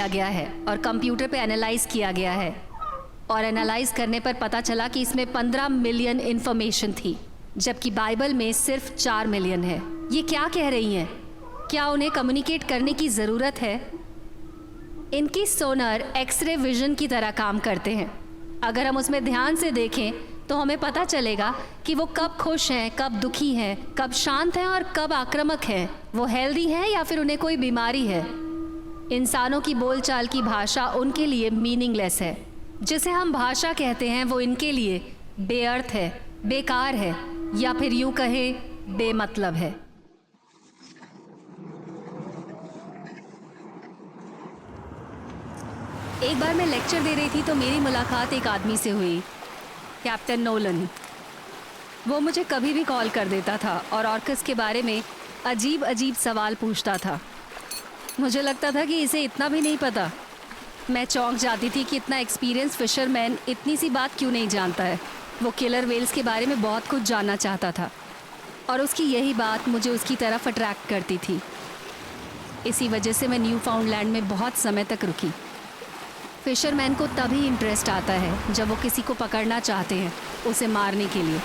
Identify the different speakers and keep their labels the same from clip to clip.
Speaker 1: गया है और कंप्यूटर पे एनालाइज किया गया है, और एनालाइज करने पर पता चला कि इसमें 15 मिलियन इन्फॉर्मेशन थी, जबकि बाइबल में सिर्फ 4 मिलियन है। ये क्या कह रही हैं? क्या उन्हें कम्युनिकेट करने की ज़रूरत है? इनकी सोनर एक्सरे विजन की तरह काम करते हैं। अगर हम उसमें ध्यान से देखें तो हमें पता चलेगा कि वो कब खुश हैं, कब दुखी हैं, कब शांत हैं और कब आक्रामक हैं। वो हेल्दी हैं या फिर उन्हें कोई बीमारी है। इंसानों की बोलचाल की भाषा उनके लिए मीनिंगलेस है। जिसे हम भाषा कहते हैं वो इनके लिए बेअर्थ है, बेकार है, या फिर यूं कहें बेमतलब है। एक बार मैं लेक्चर दे रही थी तो मेरी मुलाकात एक आदमी से हुई, कैप्टन नोलन। वो मुझे कभी भी कॉल कर देता था और ऑर्कस के बारे में अजीब अजीब सवाल पूछता था। मुझे लगता था कि इसे इतना भी नहीं पता। मैं चौंक जाती थी कि इतना एक्सपीरियंस फिशरमैन इतनी सी बात क्यों नहीं जानता है। वो किलर वेल्स के बारे में बहुत कुछ जानना चाहता था और उसकी यही बात मुझे उसकी तरफ अट्रैक्ट करती थी। इसी वजह से मैं न्यू फाउंडलैंड में बहुत समय तक रुकी। फिशरमैन को तभी इंटरेस्ट आता है जब वो किसी को पकड़ना चाहते हैं, उसे मारने के लिए।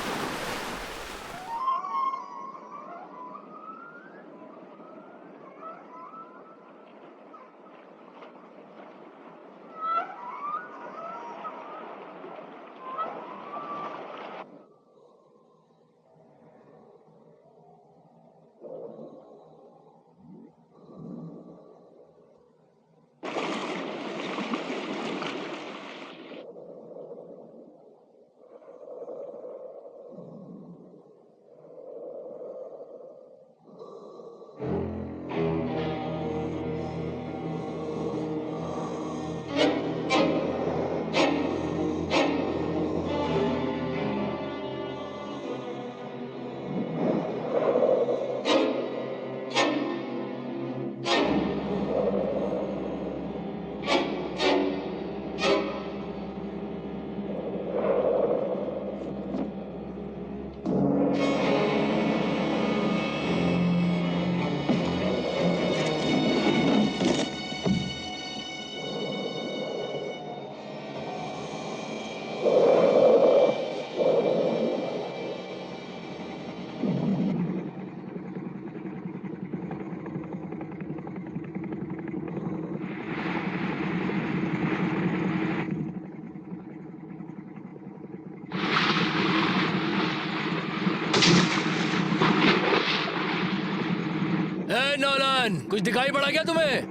Speaker 2: नोलन, कुछ दिखाई पड़ा क्या तुम्हें?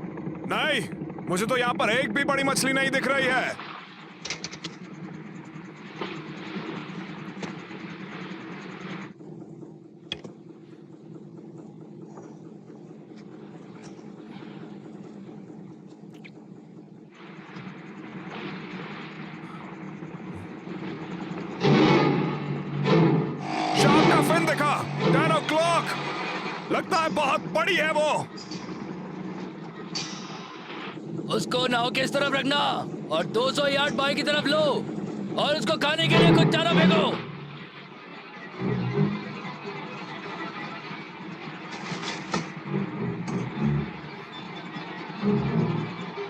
Speaker 3: नहीं, मुझे तो यहाँ पर एक भी बड़ी मछली नहीं दिख रही है। शार्क का फिन देखा, 10 o'clock। लगता है बहुत बड़ी है वो।
Speaker 2: उसको नाव के इस तरफ रखना और 200 यार्ड बाएं की तरफ लो और उसको खाने के लिए कुछ चारा फेंको।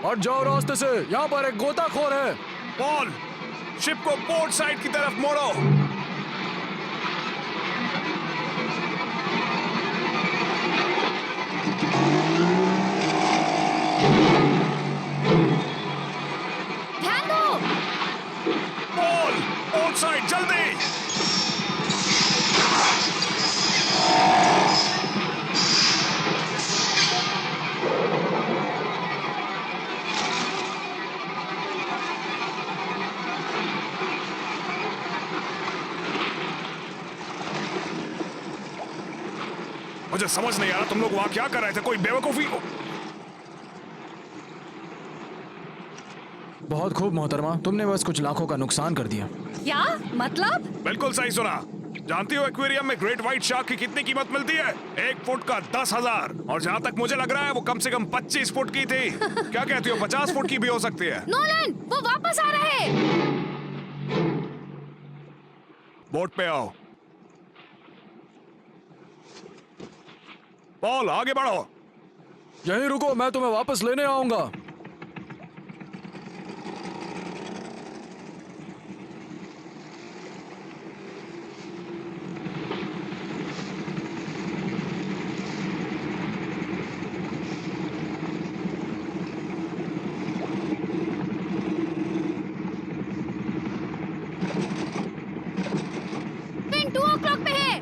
Speaker 4: हट जाओ रास्ते से, यहाँ पर एक गोताखोर है।
Speaker 3: पॉल, शिप को पोर्ट साइड की तरफ मोड़ो।
Speaker 1: ध्यान दो।
Speaker 3: पॉल, पोर्ट साइड जल्दी। मुझे समझ नहीं आ रहा तुम लोग वहां क्या कर रहे थे। कोई बेवकूफी को।
Speaker 4: बहुत खूब मोहतरमा, तुमने बस कुछ लाखों का नुकसान कर दिया।
Speaker 1: क्या मतलब?
Speaker 3: बिल्कुल सही सुना। जानती हो एक्वेरियम में ग्रेट व्हाइट शार्क की कितनी कीमत मिलती है? 1 फुट का 10,000। और जहाँ तक मुझे लग रहा है वो कम से कम 25 फुट की थी। क्या कहती हो? 50 फुट की भी हो सकती है।
Speaker 1: नोलन, वो वापस आ रहा है।
Speaker 3: बोट पे आओ। पॉल, आगे बढ़ो।
Speaker 4: यहीं रुको, मैं तुम्हें वापस लेने आऊंगा।
Speaker 1: ट्विन 2 o'clock पे है।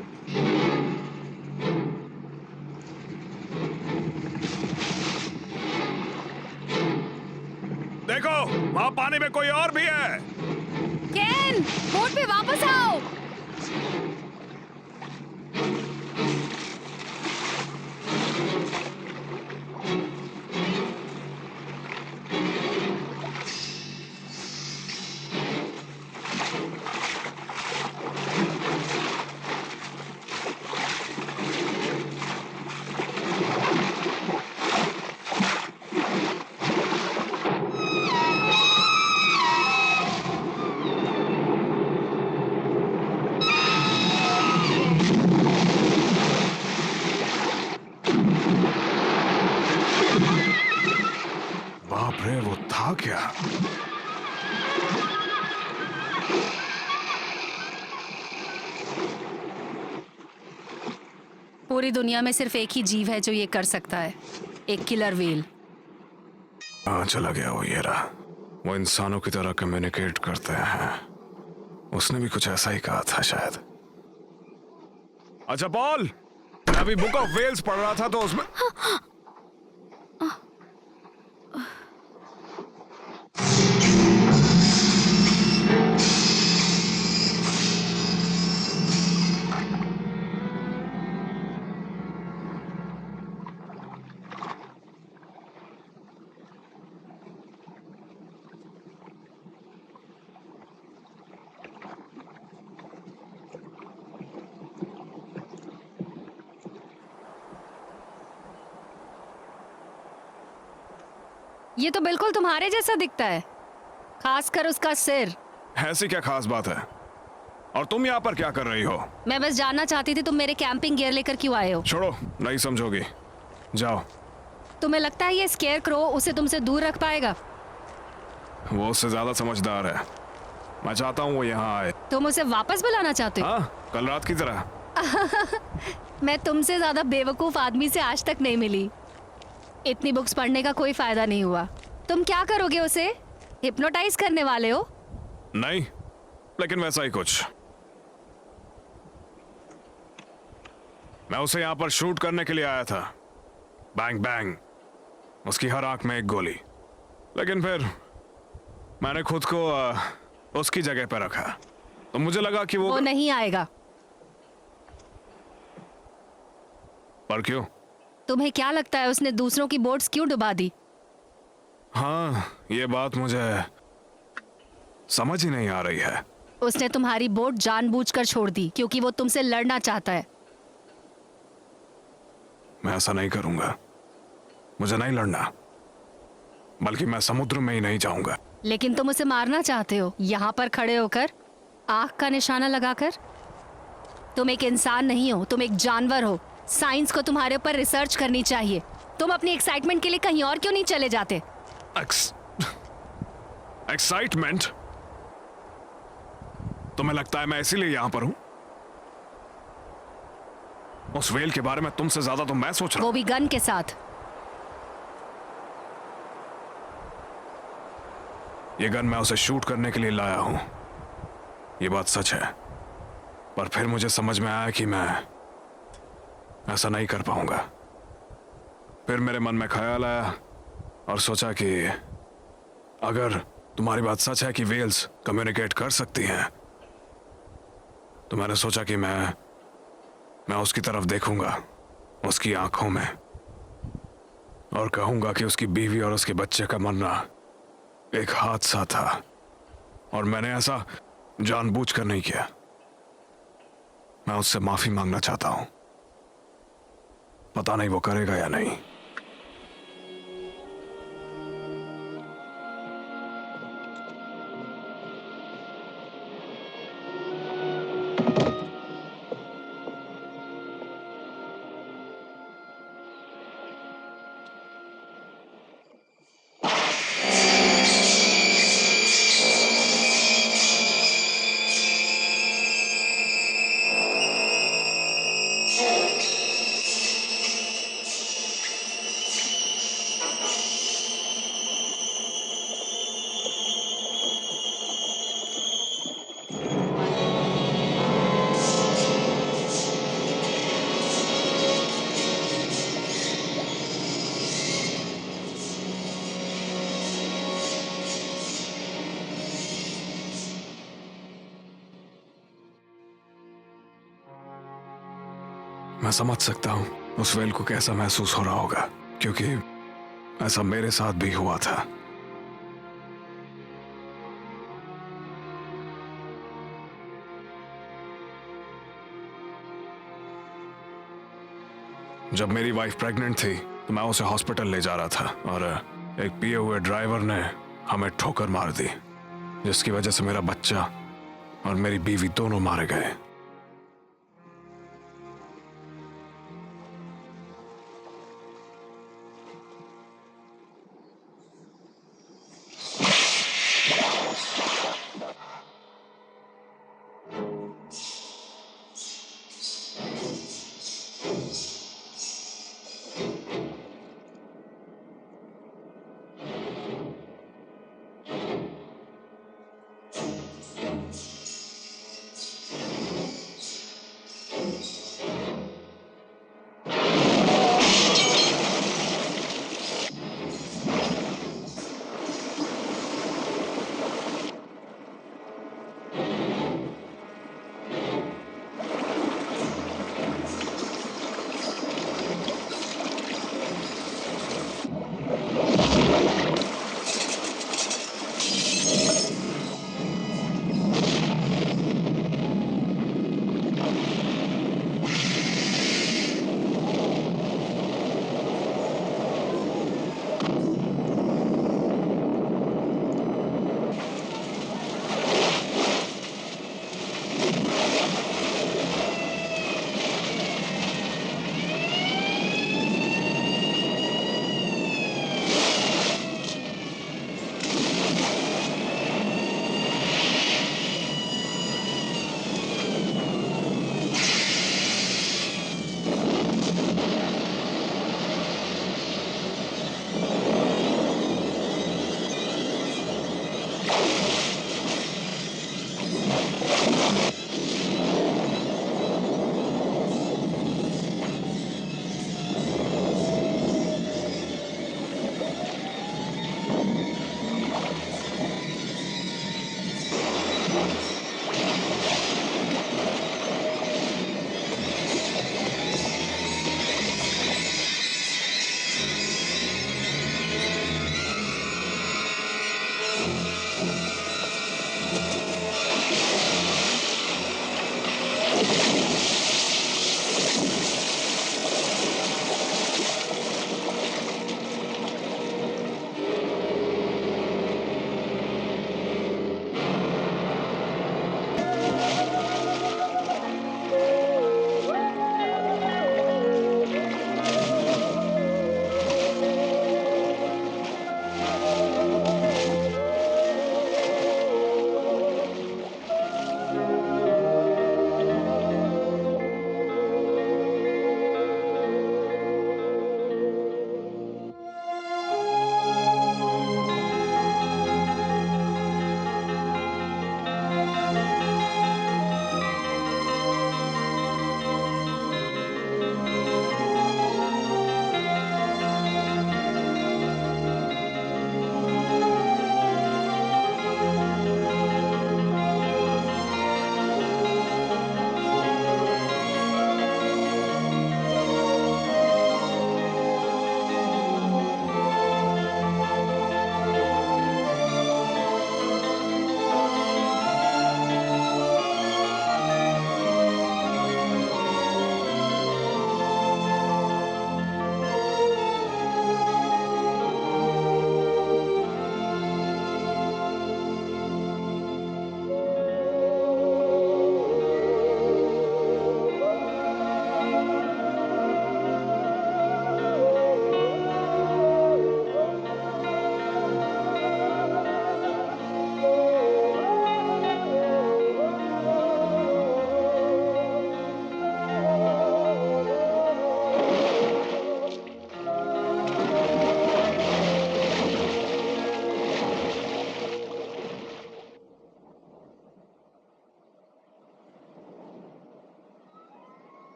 Speaker 3: देखो, वहाँ पानी में कोई और भी है।
Speaker 1: केन, बोट पे वापस आओ।
Speaker 3: बाप रे, वो था क्या?
Speaker 1: पूरी दुनिया में सिर्फ एक ही जीव है जो ये कर सकता है, एक किलर व्हेल।
Speaker 3: हाँ, चला गया वो, ये रहा। वो इंसानों की तरह कम्युनिकेट करते हैं। उसने भी कुछ ऐसा ही कहा था शायद। अच्छा पॉल, मैं अभी बुक ऑफ वेल्स पढ़ रहा था तो उसमें
Speaker 1: ये तो बिल्कुल तुम्हारे जैसा दिखता है, खासकर उसका सिर।
Speaker 3: ऐसी क्या खास बात है? और तुम यहाँ पर क्या कर रही हो?
Speaker 1: मैं बस जानना चाहती थी तुम मेरे कैंपिंग गियर लेकर क्यों आए हो।
Speaker 3: छोड़ो, नहीं समझोगी, जाओ।
Speaker 1: तुम्हें लगता है ये स्केयर क्रो उसे तुमसे दूर रख पाएगा?
Speaker 3: वो उससे ज्यादा समझदार है। मैं चाहता हूँ वो यहाँ आए।
Speaker 1: तुम उसे वापस बुलाना चाहते हो?
Speaker 3: हाँ, कल रात की तरह।
Speaker 1: मैं तुमसे ज्यादा बेवकूफ आदमी से आज तक नहीं मिली। इतनी बुक्स पढ़ने का कोई फायदा नहीं हुआ। तुम क्या करोगे, उसे हिप्नोटाइज करने वाले हो?
Speaker 3: नहीं, लेकिन वैसा ही कुछ। मैं उसे यहाँ पर शूट करने के लिए आया था। बैंग बैंग, उसकी हर आंख में एक गोली। लेकिन फिर मैंने खुद को उसकी जगह पर रखा, तो मुझे लगा कि वो
Speaker 1: नहीं आएगा।
Speaker 3: पर क्यों?
Speaker 1: तुम्हें क्या लगता है उसने दूसरों की बोट्स क्यों डुबा दी?
Speaker 3: हाँ, ये बात मुझे समझ ही नहीं आ रही है।
Speaker 1: उसने तुम्हारी बोट जानबूझकर छोड़ दी क्योंकि वो तुमसे लड़ना चाहता है।
Speaker 3: मैं ऐसा नहीं करूंगा। मुझे नहीं लड़ना, बल्कि मैं समुद्र में ही नहीं जाऊंगा।
Speaker 1: लेकिन तुम उसे मारना चाहते हो, यहाँ पर खड़े होकर, आंख का निशाना लगाकर। तुम एक इंसान नहीं हो, तुम एक जानवर हो। साइंस को तुम्हारे ऊपर रिसर्च करनी चाहिए। तुम अपनी एक्साइटमेंट के लिए कहीं और क्यों नहीं चले जाते?
Speaker 3: एक्साइटमेंट? तुम्हें लगता है मैं इसीलिए यहां पर हूं? उस वेल के बारे में तुमसे ज्यादा तो मैं सोच रहा हूं।
Speaker 1: वो भी गन के साथ।
Speaker 3: ये गन मैं उसे शूट करने के लिए लाया हूं, ये बात सच है। पर फिर मुझे समझ में आया कि मैं ऐसा नहीं कर पाऊंगा। फिर मेरे मन में ख्याल आया और सोचा कि अगर तुम्हारी बात सच है कि वेल्स कम्युनिकेट कर सकती हैं, तो मैंने सोचा कि मैं उसकी तरफ देखूंगा, उसकी आंखों में, और कहूंगा कि उसकी बीवी और उसके बच्चे का मरना एक हादसा था और मैंने ऐसा जानबूझकर नहीं किया। मैं उससे माफी मांगना चाहता हूं। पता नहीं वो करेगा या नहीं। मैं समझ सकता हूँ उस वेल को कैसा महसूस हो रहा होगा, क्योंकि ऐसा मेरे साथ भी हुआ था। जब मेरी वाइफ प्रेग्नेंट थी तो मैं उसे हॉस्पिटल ले जा रहा था और एक पिए हुए ड्राइवर ने हमें ठोकर मार दी, जिसकी वजह से मेरा बच्चा और मेरी बीवी दोनों मारे गए।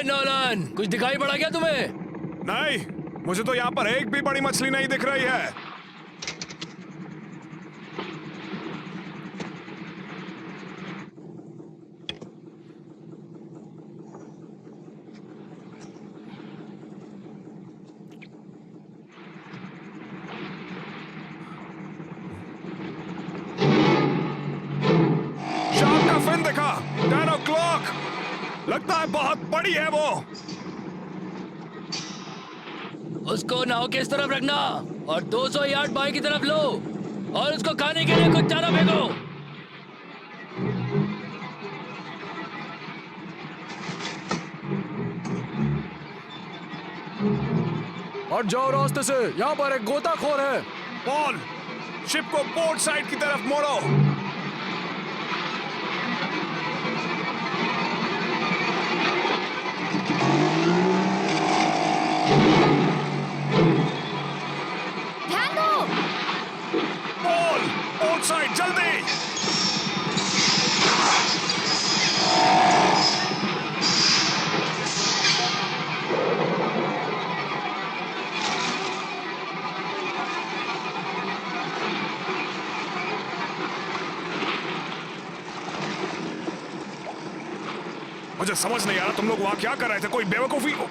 Speaker 2: नोलन, कुछ दिखाई पड़ा क्या तुम्हें?
Speaker 3: नहीं, मुझे तो यहाँ पर एक भी बड़ी मछली नहीं दिख रही है। शार्क का फिन देखा, 10 o'clock। लगता है बहुत बड़ी है वो।
Speaker 2: उसको नाव के इस तरफ रखना और 200 यार्ड बाएं की तरफ लो और उसको खाने के लिए कुछ चारा फेंको।
Speaker 4: हट जाओ रास्ते से, यहाँ पर एक गोताखोर है।
Speaker 3: पॉल, शिप को पोर्ट साइड की तरफ मोड़ो।
Speaker 1: ध्यान दो।
Speaker 3: पॉल, पोर्ट साइड जल्दी। मुझे समझ नहीं आ रहा तुम लोग वहां क्या कर रहे थे, कोई बेवकूफी को।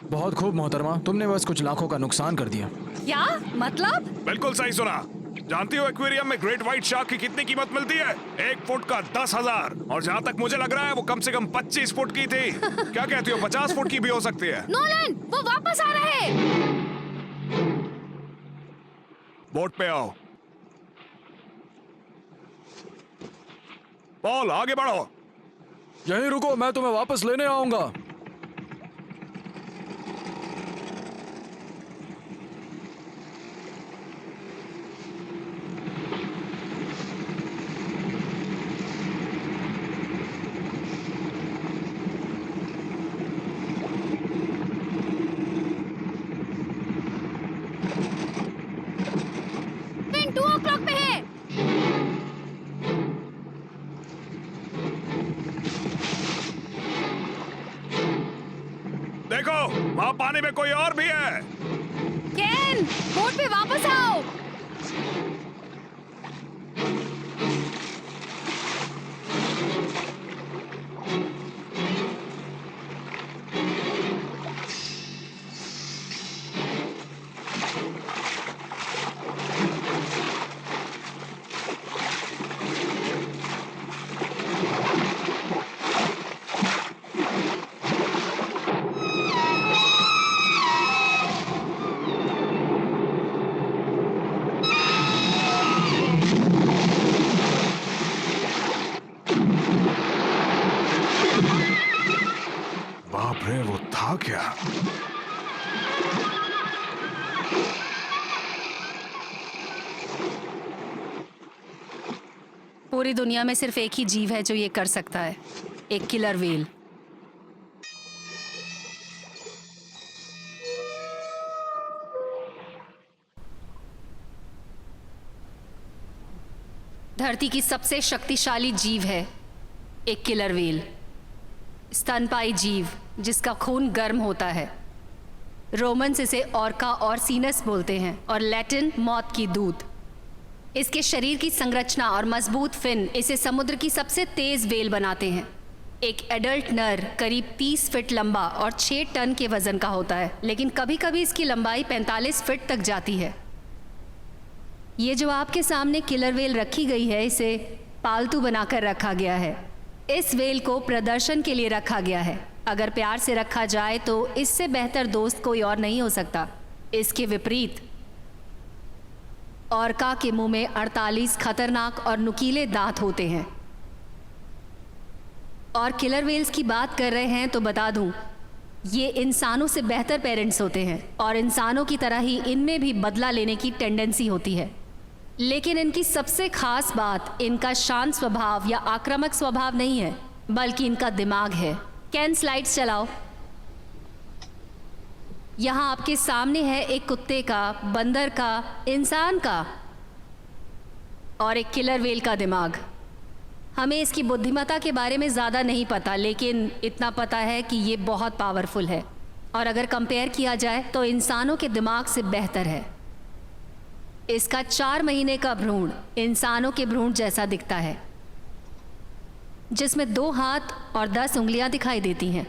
Speaker 4: बहुत खूब मोहतरमा, तुमने बस कुछ लाखों का नुकसान कर दिया।
Speaker 1: क्या मतलब?
Speaker 3: बिल्कुल सही सुना। जानती हो एक्वेरियम में ग्रेट व्हाइट शार्क की कितनी कीमत मिलती है? 1 फुट का 10,000, और जहाँ तक मुझे लग रहा है वो कम से कम 25 फुट की थी। क्या कहती हो, 50 फुट की भी हो सकती है।
Speaker 1: नोलन, वो वापस आ रहा है।
Speaker 3: बोट पे आओ। पॉल, आगे बढ़ो।
Speaker 4: यहीं रुको, मैं तुम्हें वापस लेने आऊंगा।
Speaker 1: फिन 2 o'clock पे है।
Speaker 3: देखो, वहां पानी में कोई और भी है।
Speaker 1: केन, बोट पे वापस आओ।
Speaker 3: बाप रे, वो था क्या?
Speaker 1: पूरी दुनिया में सिर्फ एक ही जीव है जो ये कर सकता है, एक किलर व्हेल। धरती की सबसे शक्तिशाली जीव है एक किलर व्हेल, स्तनपायी जीव जिसका खून गर्म होता है। रोमन्स इसे ऑर्का और सीनस बोलते हैं और लैटिन मौत की दूत। इसके शरीर की संरचना और मजबूत फिन इसे समुद्र की सबसे तेज व्हेल बनाते हैं। एक एडल्ट नर करीब 30 फीट लंबा और 6 टन के वजन का होता है, लेकिन कभी कभी इसकी लंबाई 45 फीट तक जाती है। ये जो आपके सामने किलर व्हेल रखी गई है, इसे पालतू बनाकर रखा गया है। इस व्हेल को प्रदर्शन के लिए रखा गया है। अगर प्यार से रखा जाए तो इससे बेहतर दोस्त कोई और नहीं हो सकता। इसके विपरीत ऑर्का के मुंह में 48 खतरनाक और नुकीले दांत होते हैं। और किलर व्हेल्स की बात कर रहे हैं तो बता दूं, ये इंसानों से बेहतर पेरेंट्स होते हैं और इंसानों की तरह ही इनमें भी बदला लेने की टेंडेंसी होती है। लेकिन इनकी सबसे खास बात इनका शांत स्वभाव या आक्रामक स्वभाव नहीं है, बल्कि इनका दिमाग है। कैन स्लाइड्स चलाओ। यहाँ आपके सामने है एक कुत्ते का, बंदर का, इंसान का और एक किलर व्हेल का दिमाग। हमें इसकी बुद्धिमत्ता के बारे में ज़्यादा नहीं पता, लेकिन इतना पता है कि ये बहुत पावरफुल है और अगर कंपेयर किया जाए तो इंसानों के दिमाग से बेहतर है। इसका 4 महीने का भ्रूण इंसानों के भ्रूण जैसा दिखता है, जिसमें 2 हाथ और 10 उंगलियां दिखाई देती हैं।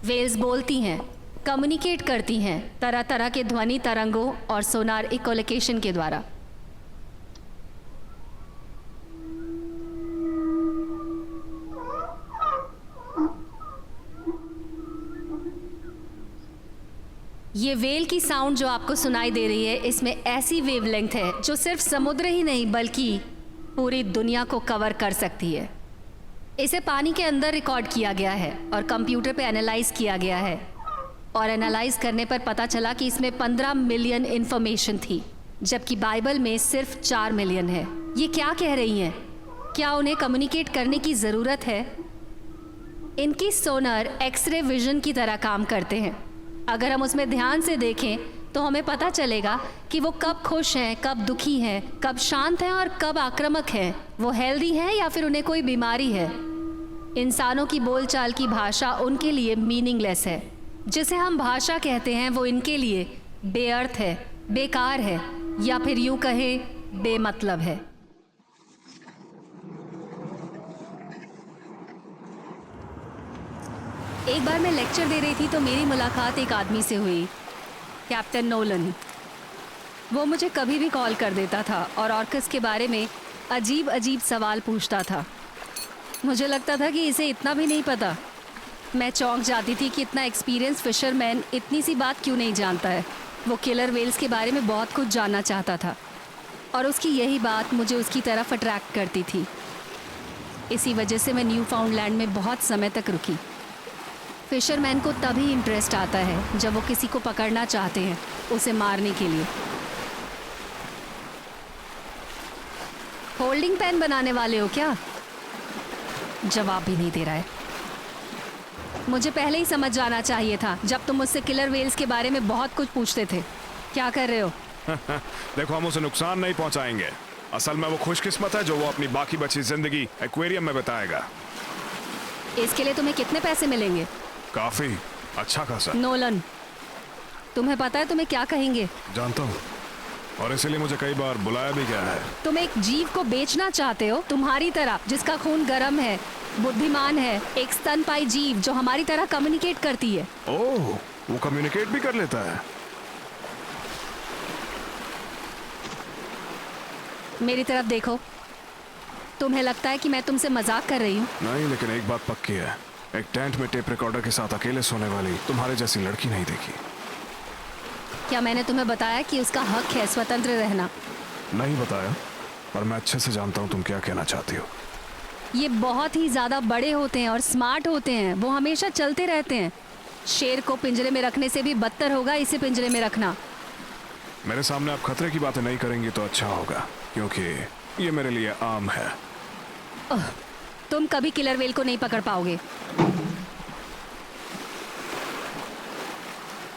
Speaker 1: वेल्स बोलती हैं, कम्युनिकेट करती हैं तरह तरह के ध्वनि तरंगों और सोनार इकोलोकेशन के द्वारा। ये वेल की साउंड जो आपको सुनाई दे रही है, इसमें ऐसी वेवलेंथ है जो सिर्फ समुद्र ही नहीं बल्कि पूरी दुनिया को कवर कर सकती है। इसे पानी के अंदर रिकॉर्ड किया गया है और कंप्यूटर पे एनालाइज किया गया है और एनालाइज करने पर पता चला कि इसमें 15 मिलियन इंफॉर्मेशन थी, जबकि बाइबल में सिर्फ 4 मिलियन है। ये क्या कह रही हैं? क्या उन्हें कम्युनिकेट करने की ज़रूरत है? इनकी सोनर एक्सरे विजन की तरह काम करते हैं। अगर हम उसमें ध्यान से देखें तो हमें पता चलेगा कि वो कब खुश हैं, कब दुखी हैं, कब शांत हैं और कब आक्रामक हैं। वो हेल्दी हैं या फिर उन्हें कोई बीमारी है। इंसानों की बोलचाल की भाषा उनके लिए मीनिंगलेस है। जिसे हम भाषा कहते हैं वो इनके लिए बेअर्थ है, बेकार है, या फिर यूं कहें बेमतलब है। एक बार मैं लेक्चर दे रही थी तो मेरी मुलाकात एक आदमी से हुई, कैप्टन नोलन। वो मुझे कभी भी कॉल कर देता था और ऑर्कस के बारे में अजीब अजीब सवाल पूछता था। मुझे लगता था कि इसे इतना भी नहीं पता। मैं चौंक जाती थी कि इतना एक्सपीरियंस फिशरमैन इतनी सी बात क्यों नहीं जानता है। वो किलर वेल्स के बारे में बहुत कुछ जानना चाहता था और उसकी यही बात मुझे उसकी तरफ अट्रैक्ट करती थी। इसी वजह से मैं न्यू फाउंडलैंड में बहुत समय तक रुकी। फिशरमैन को तभी इंटरेस्ट आता है जब वो किसी को पकड़ना चाहते हैं, उसे मारने के लिए। होल्डिंग पेन बनाने वाले हो क्या? जवाब भी नहीं दे रहा है। मुझे पहले ही समझ जाना चाहिए था जब तुम मुझसे किलर वेल्स के बारे में बहुत कुछ पूछते थे। क्या कर रहे हो?
Speaker 3: देखो, हम उसे नुकसान नहीं पहुंचाएंगे। असल में वो खुशकिस्मत है जो वो अपनी बाकी बची जिंदगी एक्वेरियम में बिताएगा।
Speaker 1: इसके लिए तुम्हें कितने पैसे मिलेंगे?
Speaker 3: काफी अच्छा खासा।
Speaker 1: नोलन, तुम्हें पता है तुम्हें क्या कहेंगे?
Speaker 3: जानता हूँ, और इसीलिए मुझे कई बार बुलाया भी गया है।
Speaker 1: तुम एक जीव को बेचना चाहते हो, तुम्हारी तरह, जिसका खून गर्म है, बुद्धिमान है, एक स्तनपायी जीव जो हमारी तरह कम्युनिकेट करती है।
Speaker 3: ओह, वो कम्युनिकेट भी कर लेता है।
Speaker 1: मेरी तरफ देखो। तुम्हें लगता है कि मैं तुमसे मजाक कर रही हूँ?
Speaker 3: नहीं, लेकिन एक बात पक्की है, एक टेंट में टेप रिकॉर्डर के साथ अकेले सोने वाली तुम्हारे जैसी लड़की नहीं देखी।
Speaker 1: क्या मैंने तुम्हें बताया कि उसका हक है स्वतंत्र रहना?
Speaker 3: नहीं बताया, पर मैं अच्छे से जानता हूँ तुम क्या कहना चाहती हो।
Speaker 1: ये बहुत ही ज्यादा बड़े होते हैं और स्मार्ट होते हैं। वो हमेशा चलते रहते हैं। शेर को पिंजरे में रखने से भी बदतर होगा इसे पिंजरे में रखना।
Speaker 3: मेरे सामने आप खतरे की बातें नहीं करेंगी तो अच्छा होगा, क्योंकि ये मेरे लिए आम है।
Speaker 1: तुम कभी किलर वेल को नहीं पकड़ पाओगे।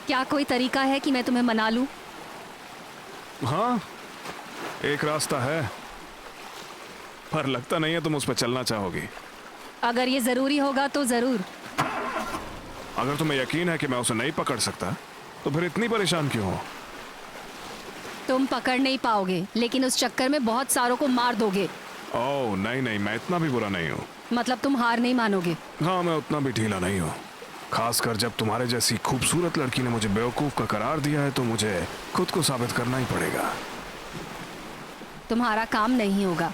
Speaker 1: क्या कोई तरीका है कि मैं तुम्हें मना लूं?
Speaker 3: हाँ, एक रास्ता है, पर लगता नहीं है तुम उस पर चलना चाहोगी।
Speaker 1: अगर ये जरूरी होगा तो जरूर।
Speaker 3: अगर तुम्हें यकीन है कि मैं उसे नहीं पकड़ सकता तो फिर इतनी परेशान क्यों हो?
Speaker 1: तुम पकड़ नहीं पाओगे, लेकिन उस चक्कर में बहुत सारों को मार दोगे।
Speaker 3: ओह नहीं नहीं, मैं इतना भी बुरा नहीं हूँ।
Speaker 1: मतलब तुम हार नहीं मानोगे?
Speaker 3: हाँ, मैं उतना भी ढीला नहीं हूँ। खासकर जब तुम्हारे जैसी खूबसूरत लड़की ने मुझे बेवकूफ का करार दिया है तो मुझे खुद को साबित करना ही पड़ेगा।
Speaker 1: तुम्हारा काम नहीं होगा।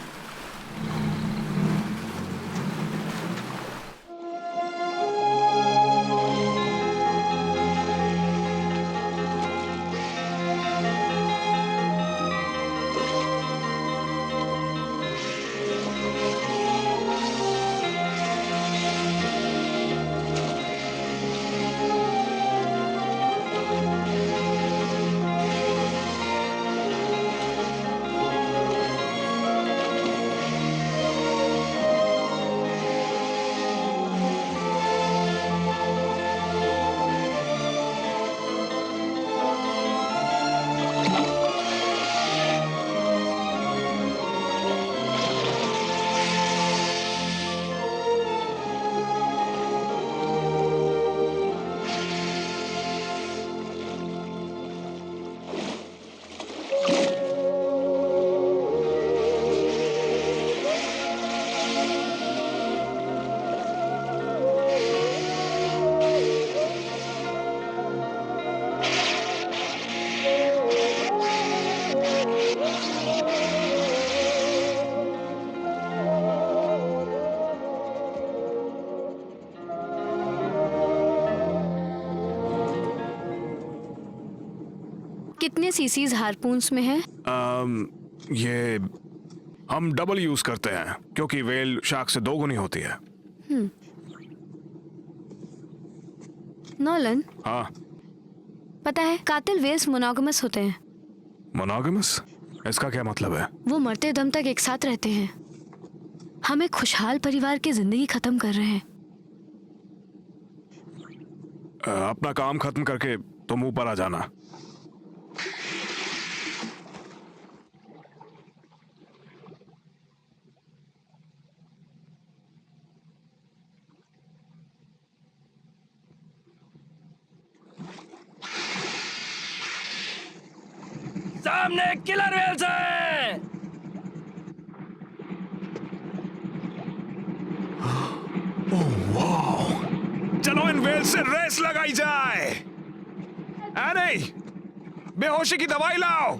Speaker 5: कितने सीसीज हारपून्स में है?
Speaker 3: ये हम डबल यूज करते हैं क्योंकि वेल शार्क से 2 गुनी होती है।
Speaker 5: नॉलन,
Speaker 3: हाँ,
Speaker 5: पता है कातिल वेल्स मोनोगमस होते हैं।
Speaker 3: मोनोगमस? इसका क्या मतलब है?
Speaker 5: वो मरते दम तक एक साथ रहते हैं। हम एक खुशहाल परिवार की जिंदगी खत्म कर रहे हैं।
Speaker 3: अपना काम खत्म करके तुम ऊपर आ जाना।
Speaker 2: सामने किलर वेल्स है।
Speaker 3: चलो इन वेल से रेस लगाई जाए। नहीं, बेहोशी की दवाई लाओ।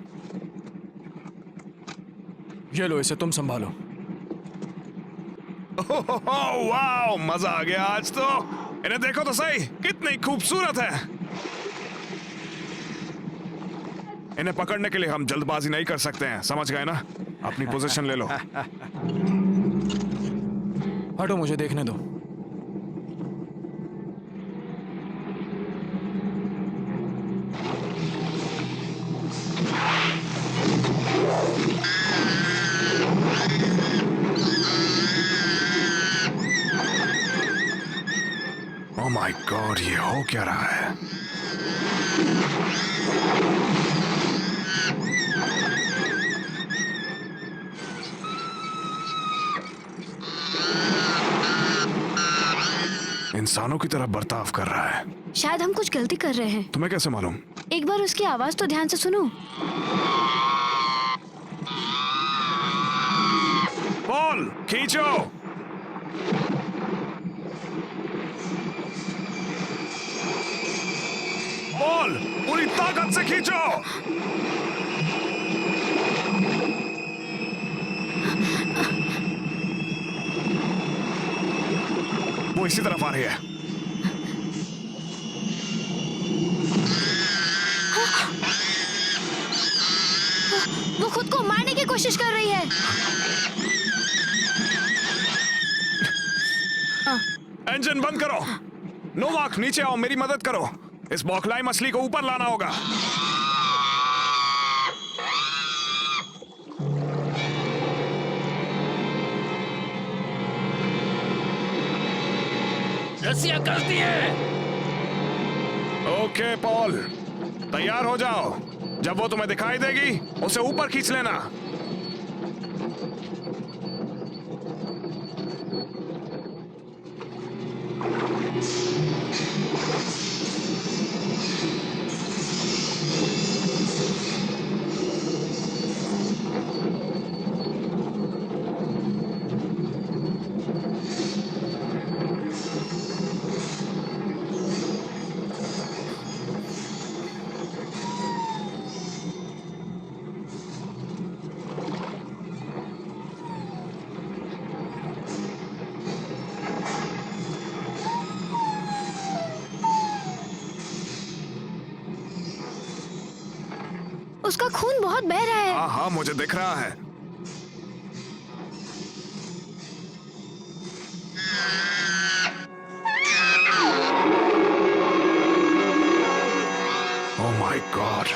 Speaker 4: ये लो, इसे तुम संभालो।
Speaker 3: वाह, मजा आ गया आज तो। इन्हें देखो तो सही, कितनी खूबसूरत है। इन्हें पकड़ने के लिए हम जल्दबाजी नहीं कर सकते हैं, समझ गए ना? अपनी पोजीशन ले लो।
Speaker 4: हटो, मुझे देखने दो।
Speaker 3: ओह माय गॉड, ये हो क्या रहा है? इंसानों की तरह बर्ताव कर रहा है।
Speaker 5: शायद हम कुछ गलती कर रहे हैं।
Speaker 3: तुम्हें कैसे मालूम?
Speaker 5: एक बार उसकी आवाज तो ध्यान से सुनो।
Speaker 3: पॉल, खींचो। पॉल, पूरी ताकत से खींचो। वो इसी तरफ आ रही है।
Speaker 5: वो खुद को मारने की कोशिश कर रही है।
Speaker 3: इंजन बंद करो। नोवाक, नीचे आओ, मेरी मदद करो। इस बौखलाई मछली को ऊपर लाना होगा।
Speaker 2: रस्सियां कसती है।
Speaker 3: ओके पॉल, तैयार हो जाओ। जब वो तुम्हें दिखाई देगी, उसे ऊपर खींच लेना।
Speaker 5: उसका खून बहुत बह रहा है।
Speaker 3: हाँ हाँ, मुझे दिख रहा है। Oh my God.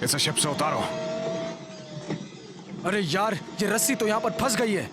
Speaker 3: इसे शिप से उतारो।
Speaker 4: अरे यार, ये रस्सी तो यहाँ पर फंस गई है।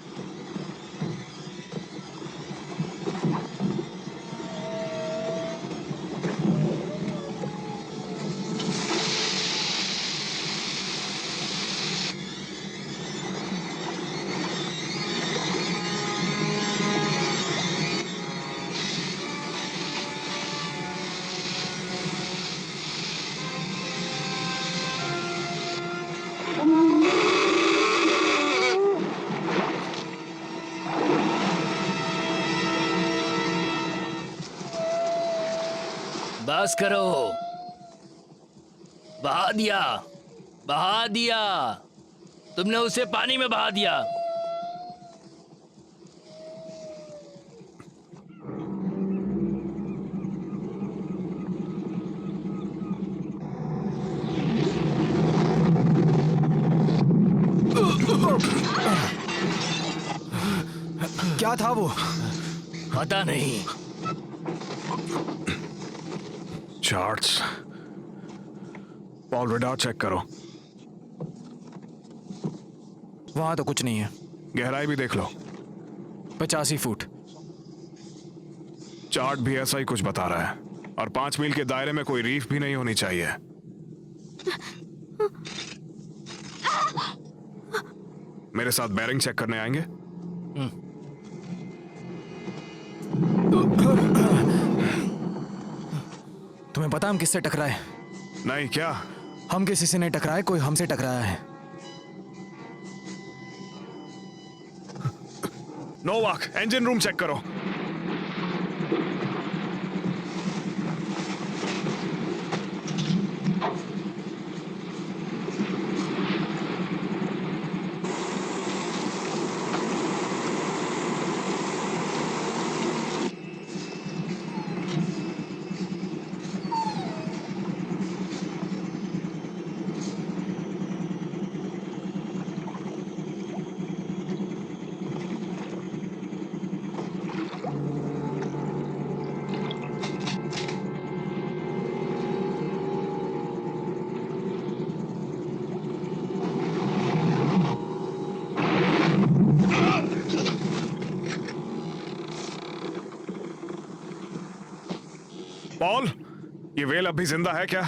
Speaker 2: प्रयास करो। बहा दिया, बहा दिया। तुमने उसे पानी में बहा दिया।
Speaker 4: क्या था वो?
Speaker 2: पता नहीं।
Speaker 3: चार्ट्स। पॉल रडार चेक करो।
Speaker 4: वहां तो कुछ नहीं है।
Speaker 3: गहराई भी देख लो।
Speaker 4: 85 फुट।
Speaker 3: चार्ट भी ऐसा ही कुछ बता रहा है। और 5 मील के दायरे में कोई रीफ भी नहीं होनी चाहिए। मेरे साथ बेरिंग चेक करने आएंगे?
Speaker 4: तुम्हें पता हम किससे टकराए?
Speaker 3: नहीं, क्या?
Speaker 4: हम किसी से नहीं टकराए, कोई हमसे टकराया है।
Speaker 3: नोवाक, इंजन रूम चेक करो। पॉल, ये व्हेल अभी जिंदा है क्या?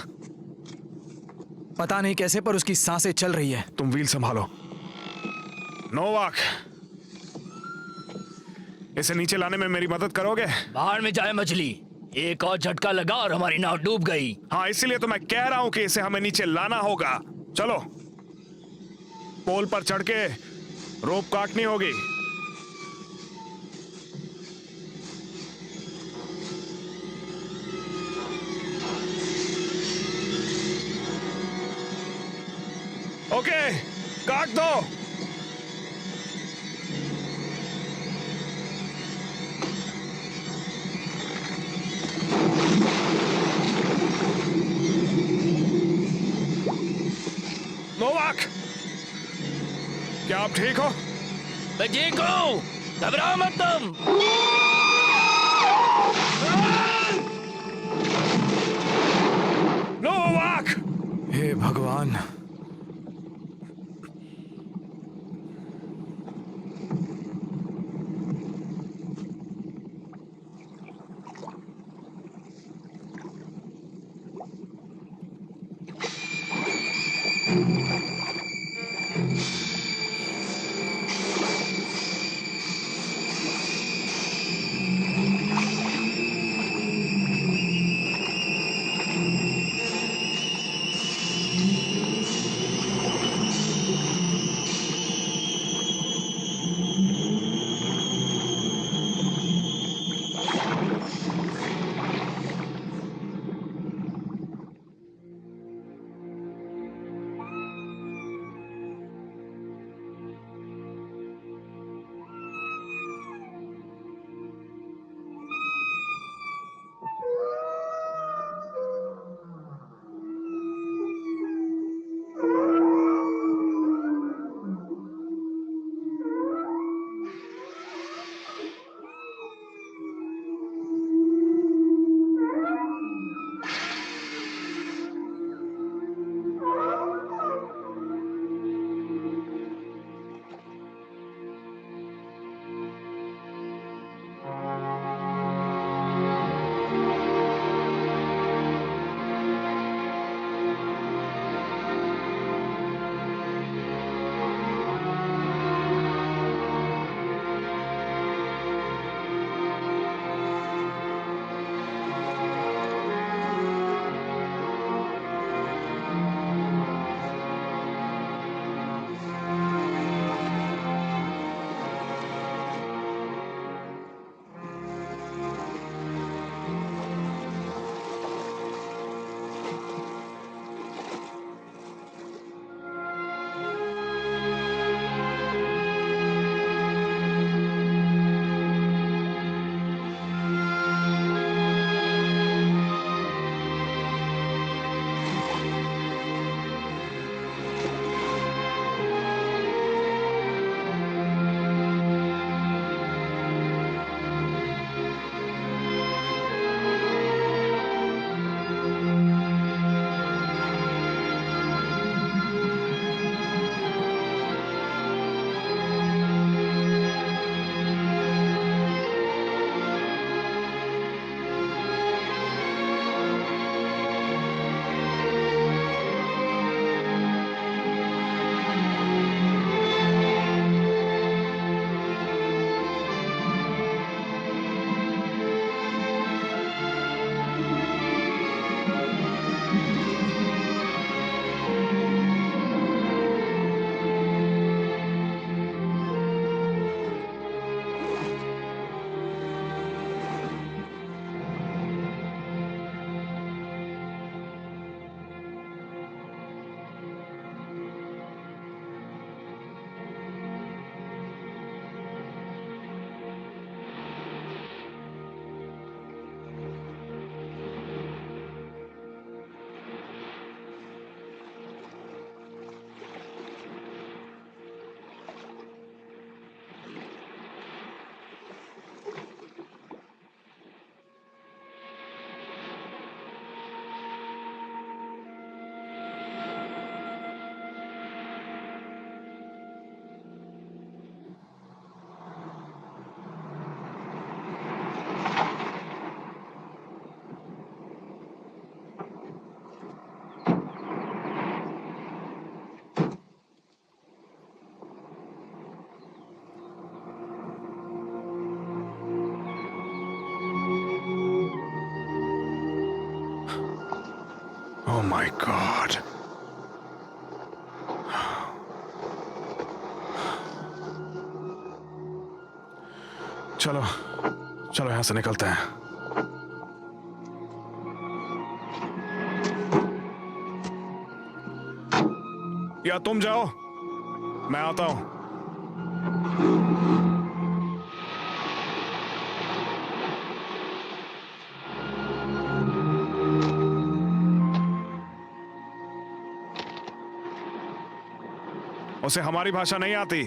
Speaker 4: पता नहीं कैसे, पर उसकी सांसें चल रही है।
Speaker 3: तुम व्हील संभालो। नोवाक, इसे नीचे लाने में मेरी मदद करोगे?
Speaker 2: बाहर में जाए मछली। एक और झटका लगा और हमारी नाव डूब गई।
Speaker 3: हाँ, इसीलिए तो मैं कह रहा हूं कि इसे हमें नीचे लाना होगा। चलो, पोल पर चढ़ के रोप काटनी होगी। ओके, काट दो। नोवाक, क्या आप ठीक हो?
Speaker 2: मैं ठीक हूँ, घबराओ मत तुम।
Speaker 3: नोवाक!
Speaker 4: हे भगवान।
Speaker 3: My God. चलो चलो यहां से निकलते हैं। या तुम जाओ, मैं आता हूं। उसे हमारी भाषा नहीं आती।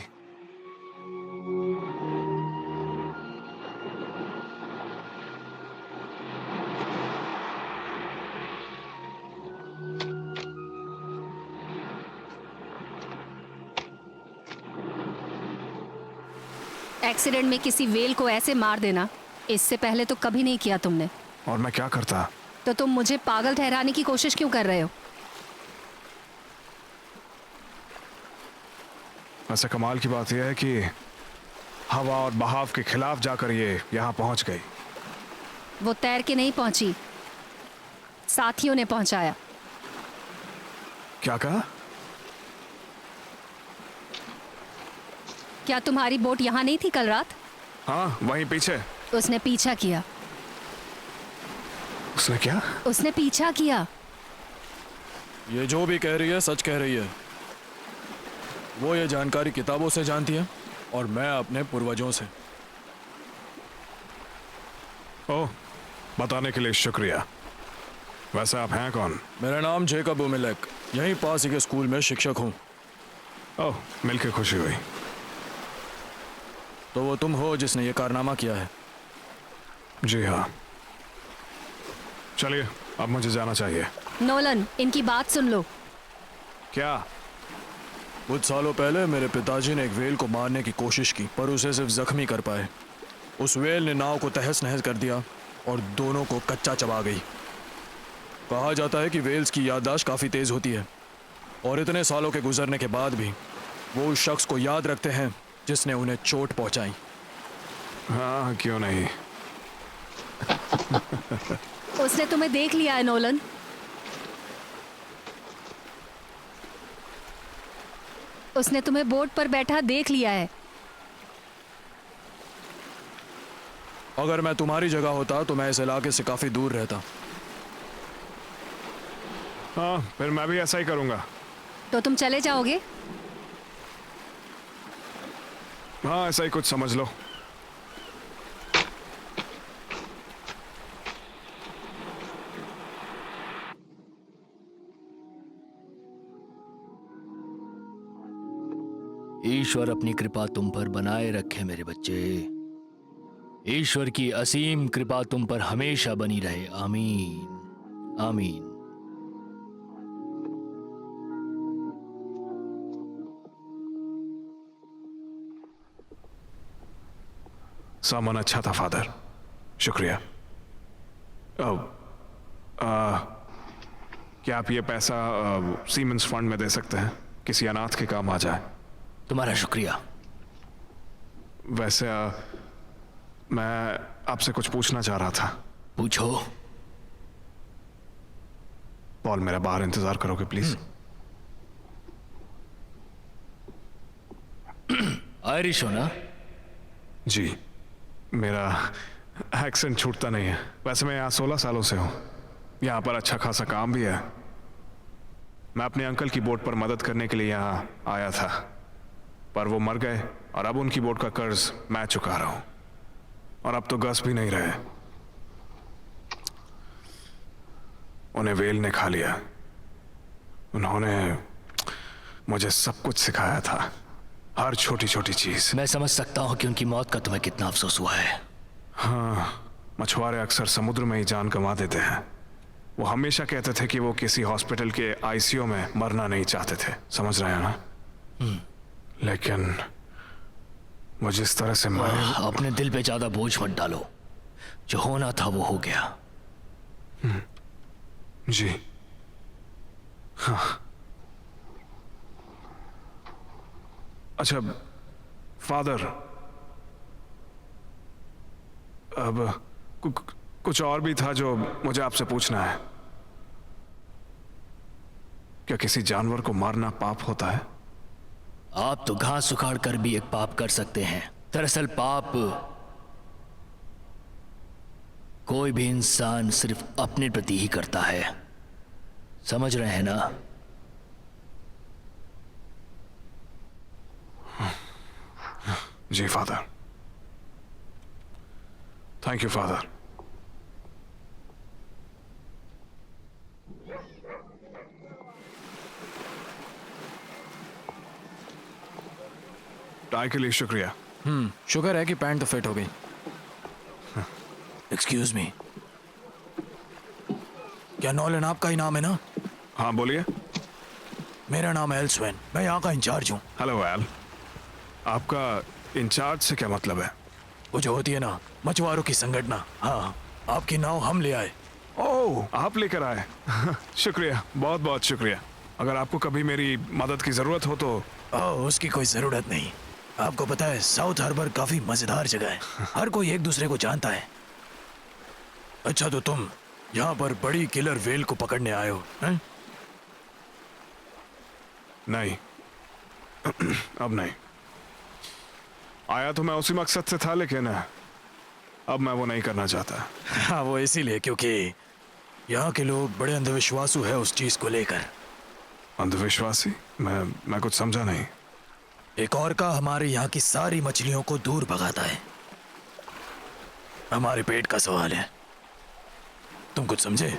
Speaker 1: एक्सीडेंट में किसी वेल को ऐसे मार देना, इससे पहले तो कभी नहीं किया तुमने।
Speaker 3: और मैं क्या करता?
Speaker 1: तो तुम मुझे पागल ठहराने की कोशिश क्यों कर रहे हो?
Speaker 3: वैसे कमाल की बात यह है कि हवा और बहाव के खिलाफ जाकर ये यहां पहुंच गई।
Speaker 1: वो तैर के नहीं पहुंची, साथियों ने पहुंचाया।
Speaker 3: क्या कहा?
Speaker 1: क्या तुम्हारी बोट यहां नहीं थी कल रात?
Speaker 3: हाँ, वहीं पीछे।
Speaker 1: उसने पीछा किया।
Speaker 3: उसने क्या?
Speaker 1: उसने पीछा किया।
Speaker 4: ये जो भी कह रही है सच कह रही है। वो ये जानकारी किताबों से जानती है और मैं अपने पूर्वजों से।
Speaker 3: ओह, बताने के लिए शुक्रिया। वैसे आप हैं कौन?
Speaker 4: मेरा नाम जेकब उमिलेक, यहीं पास ही के स्कूल में शिक्षक हूँ।
Speaker 3: ओह, मिलके खुशी हुई।
Speaker 4: तो वो तुम हो जिसने ये कारनामा किया है?
Speaker 3: जी हाँ। चलिए, अब मुझे जाना चाहिए।
Speaker 1: नोलन, इनकी बात सुन लो।
Speaker 3: क्या?
Speaker 4: कुछ सालों पहले मेरे पिताजी ने एक वेल को मारने की कोशिश की, पर उसे सिर्फ जख्मी कर पाए। उस वेल ने नाव को तहस नहस कर दिया और दोनों को कच्चा चबा गई। कहा जाता है कि वेल्स की याददाश्त काफ़ी तेज़ होती है और इतने सालों के गुजरने के बाद भी वो उस शख्स को याद रखते हैं जिसने उन्हें चोट पहुंचाई।
Speaker 3: हाँ, क्यों नहीं।
Speaker 1: उसने तुम्हें देख लिया है नोलन। उसने तुम्हें बोट पर बैठा देख लिया है।
Speaker 4: अगर मैं तुम्हारी जगह होता तो मैं इस इलाके से काफ़ी दूर रहता।
Speaker 3: हाँ, फिर मैं भी ऐसा ही करूंगा।
Speaker 1: तो तुम चले जाओगे?
Speaker 3: हाँ, ऐसा ही कुछ समझ लो।
Speaker 2: ईश्वर अपनी कृपा तुम पर बनाए रखे मेरे बच्चे। ईश्वर की असीम कृपा तुम पर हमेशा बनी रहे। आमीन आमीन।
Speaker 3: सामान अच्छा था फादर, शुक्रिया। क्या आप ये पैसा सीमेंस फंड में दे सकते हैं? किसी अनाथ के काम आ जाए।
Speaker 2: तुम्हारा शुक्रिया।
Speaker 3: वैसे मैं आपसे कुछ पूछना चाह रहा था।
Speaker 2: पूछो।
Speaker 3: पॉल, मेरा बाहर इंतजार करोगे प्लीज?
Speaker 2: आयरिश हो ना?
Speaker 3: जी, मेरा एक्सेंट छूटता नहीं है। वैसे मैं यहाँ 16 सालों से हूँ। यहाँ पर अच्छा खासा काम भी है। मैं अपने अंकल की बोट पर मदद करने के लिए यहाँ आया था, पर वो मर गए और अब उनकी बोट का कर्ज मैं चुका रहा हूँ। और अब तो गस भी नहीं रहे। उन्हें वेल ने खा लिया। उन्होंने मुझे सब कुछ सिखाया था, हर छोटी छोटी चीज।
Speaker 2: मैं समझ सकता हूँ कि उनकी मौत का तुम्हें कितना अफसोस हुआ है।
Speaker 3: हाँ, मछुआरे अक्सर समुद्र में ही जान गंवा देते हैं। वो हमेशा कहते थे कि वो किसी हॉस्पिटल के आईसीयू में मरना नहीं चाहते थे, समझ रहे हैं ना? लेकिन वो जिस तरह से मरे।
Speaker 2: अपने दिल पे ज्यादा बोझ मत डालो। जो होना था वो हो गया।
Speaker 3: जी हाँ। अच्छा फादर, अब कुछ और भी था जो मुझे आपसे पूछना है। क्या किसी जानवर को मारना पाप होता है?
Speaker 2: आप तो घास उखाड़ कर भी एक पाप कर सकते हैं। दरअसल पाप कोई भी इंसान सिर्फ अपने प्रति ही करता है, समझ रहे हैं ना?
Speaker 3: जी father. Thank you father. Tie के लिए शुक्रिया।
Speaker 4: शुक्र है कि पैंट तो फिट हो गई। एक्सक्यूज मी, क्या नॉलन आपका ही नाम है ना?
Speaker 3: हाँ बोलिए।
Speaker 4: मेरा नाम है एल्सवेन, मैं यहाँ का इंचार्ज हूँ।
Speaker 3: Hello L. आपका इंचार्ज से क्या मतलब है?
Speaker 4: वो जो होती है ना, मछुआरों की संगठन। हाँ, आपकी नाव हम ले आए।
Speaker 3: ओह, आप लेकर आए। शुक्रिया, बहुत बहुत शुक्रिया। अगर आपको कभी मेरी मदद की जरूरत हो तो।
Speaker 4: ओह, उसकी कोई जरूरत नहीं। आपको पता है साउथ हार्बर काफी मजेदार जगह है, हर कोई एक दूसरे को जानता है। अच्छा, तो तुम यहाँ पर बड़ी किलर व्हेल को पकड़ने आए हो हैं?
Speaker 3: नहीं। अब नहीं। आया तो मैं उसी मकसद से था, लेकिन अब मैं वो नहीं करना चाहता।
Speaker 4: हाँ, वो इसीलिए क्योंकि यहाँ के लोग बड़े अंधविश्वासु है उस चीज को लेकर।
Speaker 3: अंधविश्वासी? मैं कुछ समझा नहीं।
Speaker 4: एक और का हमारे यहाँ की सारी मछलियों को दूर भगाता है। हमारे पेट का सवाल है, तुम कुछ समझे?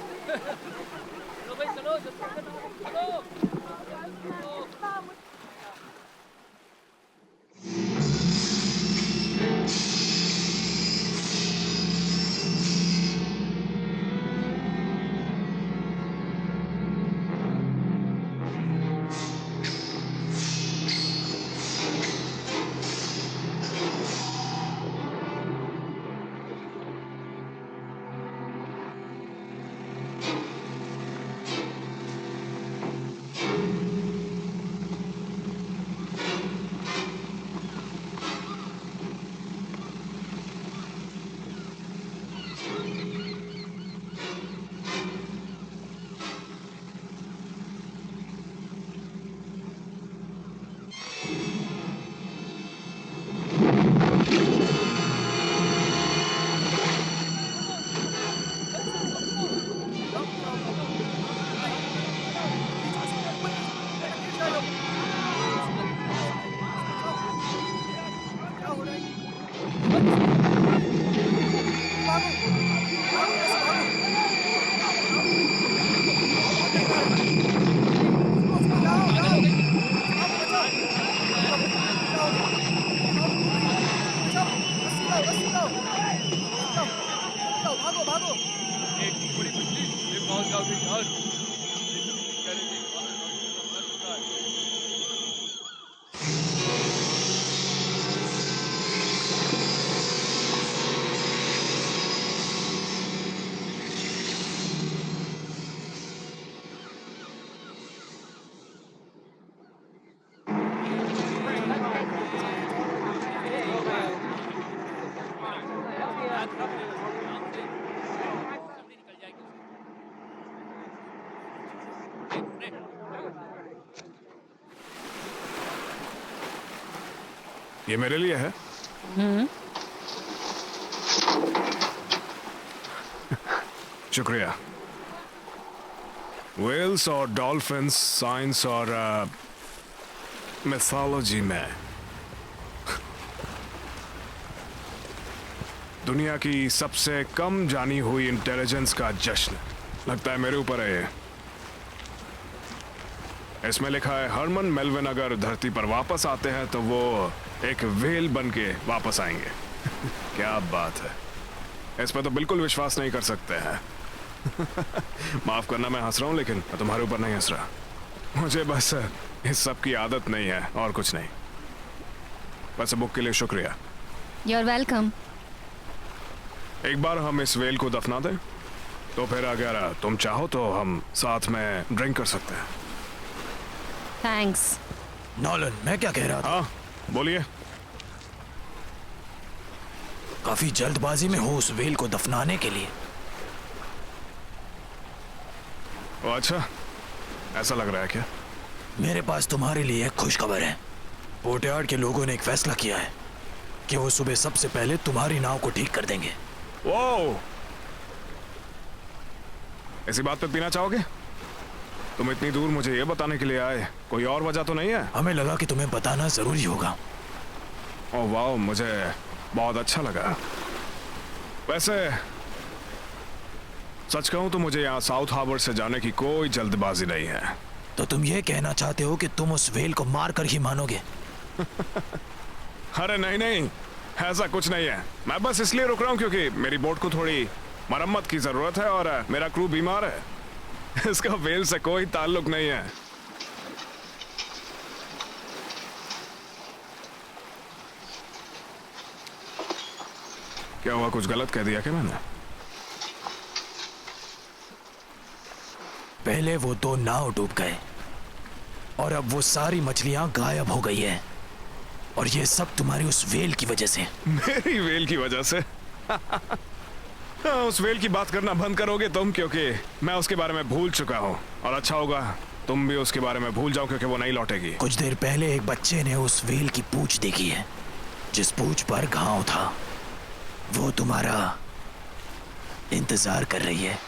Speaker 3: ये मेरे लिए है। शुक्रिया। व्हेल्स और डॉल्फिन्स साइंस और मिथोलॉजी में दुनिया की सबसे कम जानी हुई इंटेलिजेंस का जश्न लगता है मेरे ऊपर है ये। इसमें लिखा है हरमन मेल्विन अगर धरती पर वापस आते हैं तो वो एक व्हेल बन के वापस आएंगे। क्या बात है, इस पर तो बिल्कुल विश्वास नहीं कर सकते हैं। माफ करना मैं हंस रहा हूं, लेकिन मैं तुम्हारे ऊपर नहीं हंस रहा। मुझे बस इस सब की आदत नहीं है और कुछ नहीं। बस बुक के लिए शुक्रिया।
Speaker 1: You're welcome.
Speaker 3: एक बार हम इस व्हेल को दफना दें तो फिर अगर तुम चाहो तो हम साथ में ड्रिंक कर सकते हैं।
Speaker 1: Thanks.
Speaker 4: नॉलन, मैं क्या कह रहा था?
Speaker 3: हाँ बोलिए।
Speaker 4: काफी जल्दबाजी में हो उस व्हेल को दफनाने के लिए।
Speaker 3: ओ अच्छा, ऐसा लग रहा है क्या?
Speaker 4: मेरे पास तुम्हारे लिए एक खुशखबर है। पोर्टयार्ड के लोगों ने एक फैसला किया है कि वो सुबह सबसे पहले तुम्हारी नाव को ठीक कर देंगे।
Speaker 3: वो ऐसी बात पे पीना चाहोगे? तुम इतनी दूर मुझे ये बताने के लिए आए, कोई और वजह तो नहीं है?
Speaker 4: हमें लगा कि तुम्हें बताना जरूरी होगा।
Speaker 3: ओह वाह, मुझे बहुत अच्छा लगा। वैसे सच कहूं तो मुझे यहाँ साउथ हार्बर से जाने की कोई जल्दबाजी नहीं है।
Speaker 4: तो तुम ये कहना चाहते हो कि तुम उस व्हेल को मार कर ही मानोगे?
Speaker 3: अरे नहीं नहीं, ऐसा कुछ नहीं है। मैं बस इसलिए रुक रहा हूँ क्योंकि मेरी बोट को थोड़ी मरम्मत की जरूरत है और मेरा क्रू बीमार है। इसका व्हेल से कोई ताल्लुक नहीं है। क्या हुआ, कुछ गलत कह दिया क्या मैंने?
Speaker 4: पहले वो 2 नाव डूब गए और अब वो सारी मछलियां गायब हो गई है, और ये सब तुम्हारी उस व्हेल की वजह से।
Speaker 3: मेरी व्हेल की वजह से? उस व्हेल की बात करना बंद करोगे तुम, क्योंकि मैं उसके बारे में भूल चुका हूँ। और अच्छा होगा तुम भी उसके बारे में भूल जाओ, क्योंकि वो नहीं लौटेगी।
Speaker 4: कुछ देर पहले एक बच्चे ने उस व्हेल की पूंछ देखी है, जिस पूंछ पर घाव था। वो तुम्हारा इंतजार कर रही है।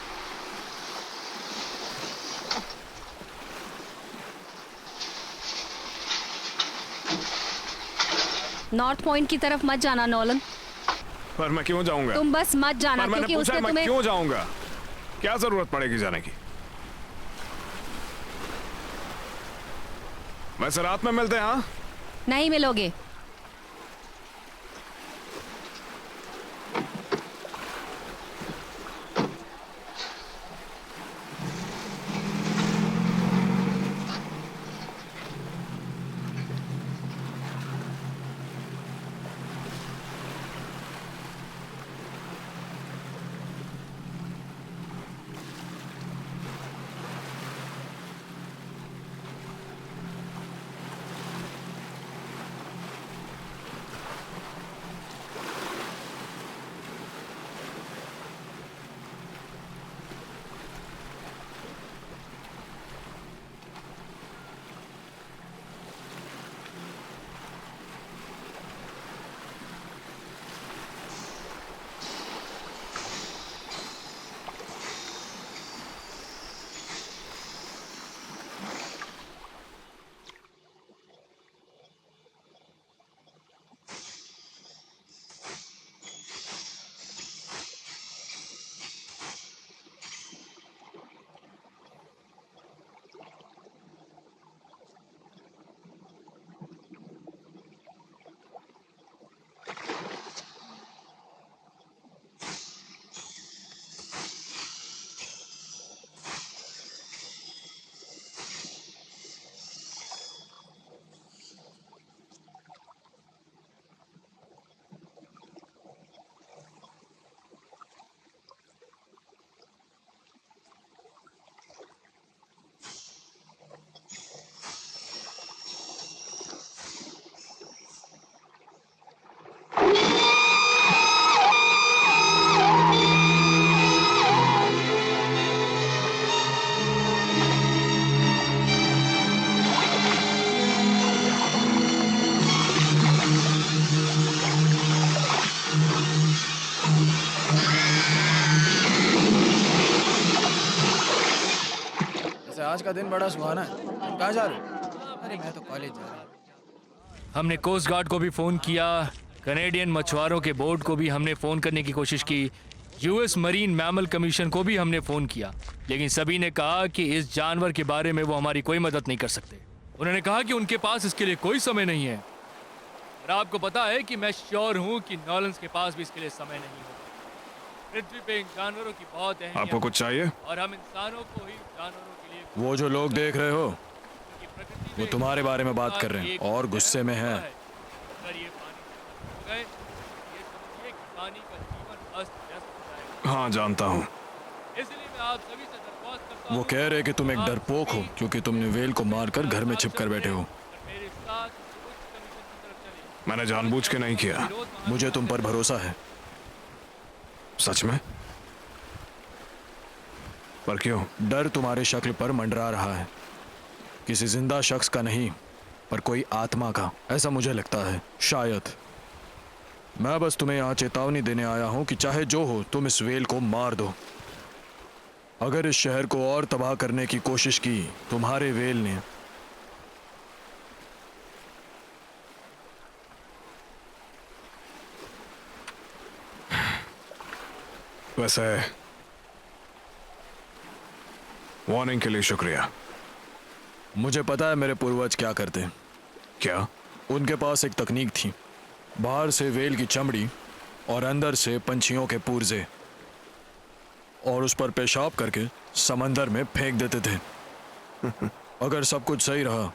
Speaker 1: नॉर्थ पॉइंट की तरफ मत जाना नॉलन।
Speaker 3: पर मैं क्यों जाऊंगा?
Speaker 1: तुम बस मत जाना,
Speaker 3: पर मैंने
Speaker 1: क्योंकि
Speaker 3: पूछा
Speaker 1: उसने
Speaker 3: है, मैं
Speaker 1: तुम्हें।
Speaker 3: क्यों जाऊंगा? क्या जरूरत पड़ेगी जाने की? वैसे रात में मिलते हैं। हाँ,
Speaker 1: नहीं मिलोगे।
Speaker 4: वैसे आज का दिन बड़ा सुहाना है। तुम कहाँ जा रहे हो? अरे मैं तो कॉलेज जा रहा हूँ।
Speaker 2: हमने कोस्ट गार्ड को भी फ़ोन किया, कनेडियन मछुआरों के बोर्ड को भी हमने फ़ोन करने की कोशिश की, यूएस मरीन मैमल कमीशन को भी हमने फ़ोन किया, लेकिन सभी ने कहा कि इस जानवर के बारे में वो हमारी कोई मदद नहीं कर सकते। उन्होंने कहा कि उनके पास इसके लिए कोई समय नहीं है। और आपको पता है कि मैं श्योर हूँ कि नॉलेंस के पास भी इसके लिए समय नहीं होगा। पृथ्वी पे इन जानवरों की बहुत अहमियत
Speaker 3: आपको कुछ चाहिए?
Speaker 2: और हम इंसानों को ही जानवरों के लिए
Speaker 4: वो जो लोग देख रहे हो,
Speaker 2: प्रकृति
Speaker 4: वो
Speaker 2: में
Speaker 4: तुम्हारे बारे में बात कर रहे हैं और गुस्से में हैं।
Speaker 2: अगर ये पानी से खत्म हो गए, ये समझिए कि पानी का जीवन अस्त व्यस्त हो जाएगा।
Speaker 3: हाँ जानता हूँ।
Speaker 2: इसलिए मैं आप सभी से दरख्वास्त करता
Speaker 4: वो
Speaker 2: हूँ
Speaker 4: कह रहे कि तुम एक डरपोक हो क्योंकि तुमने व्हेल को मारकर घर में छिप कर बैठे हो।
Speaker 2: मेरे साथ उच्च कमीशन की तरफ चलिए।
Speaker 3: मैंने जानबूझ के नहीं किया।
Speaker 4: मुझे तुम पर भरोसा है।
Speaker 3: सच में? पर क्यों?
Speaker 4: डर तुम्हारे शक्ल पर मंडरा रहा है। किसी जिंदा शख्स का नहीं, पर कोई आत्मा का, ऐसा मुझे लगता है। शायद मैं बस तुम्हें यहाँ चेतावनी देने आया हूँ कि चाहे जो हो, तुम इस वेल को मार दो। अगर इस शहर को और तबाह करने की कोशिश की तुम्हारे वेल ने,
Speaker 3: वैसे वार्निंग के लिए शुक्रिया।
Speaker 4: मुझे पता है मेरे पूर्वज क्या करते।
Speaker 3: क्या?
Speaker 4: उनके पास एक तकनीक थी, बाहर से वेल की चमड़ी और अंदर से पंछियों के पूर्जे, और उस पर पेशाब करके समंदर में फेंक देते थे। अगर सब कुछ सही रहा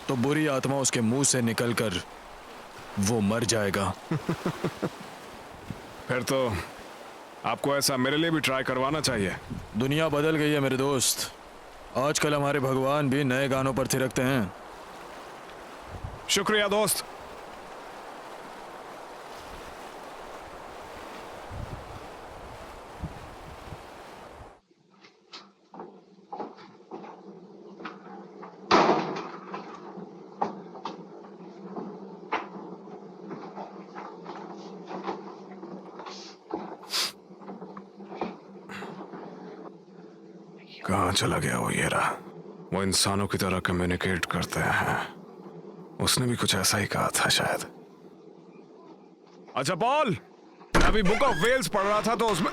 Speaker 4: तो बुरी आत्मा उसके मुंह से निकलकर वो मर जाएगा।
Speaker 3: फिर तो आपको ऐसा मेरे लिए भी ट्राई करवाना चाहिए।
Speaker 4: दुनिया बदल गई है मेरे दोस्त। आजकल हमारे भगवान भी नए गानों पर थिरकते हैं।
Speaker 3: शुक्रिया दोस्त। कहाँ चला गया वो येरा? वो इंसानों की तरह कम्युनिकेट करते हैं। उसने भी कुछ ऐसा ही कहा था शायद। अच्छा पॉल, मैं अभी बुक ऑफ वेल्स पढ़ रहा था तो उसमें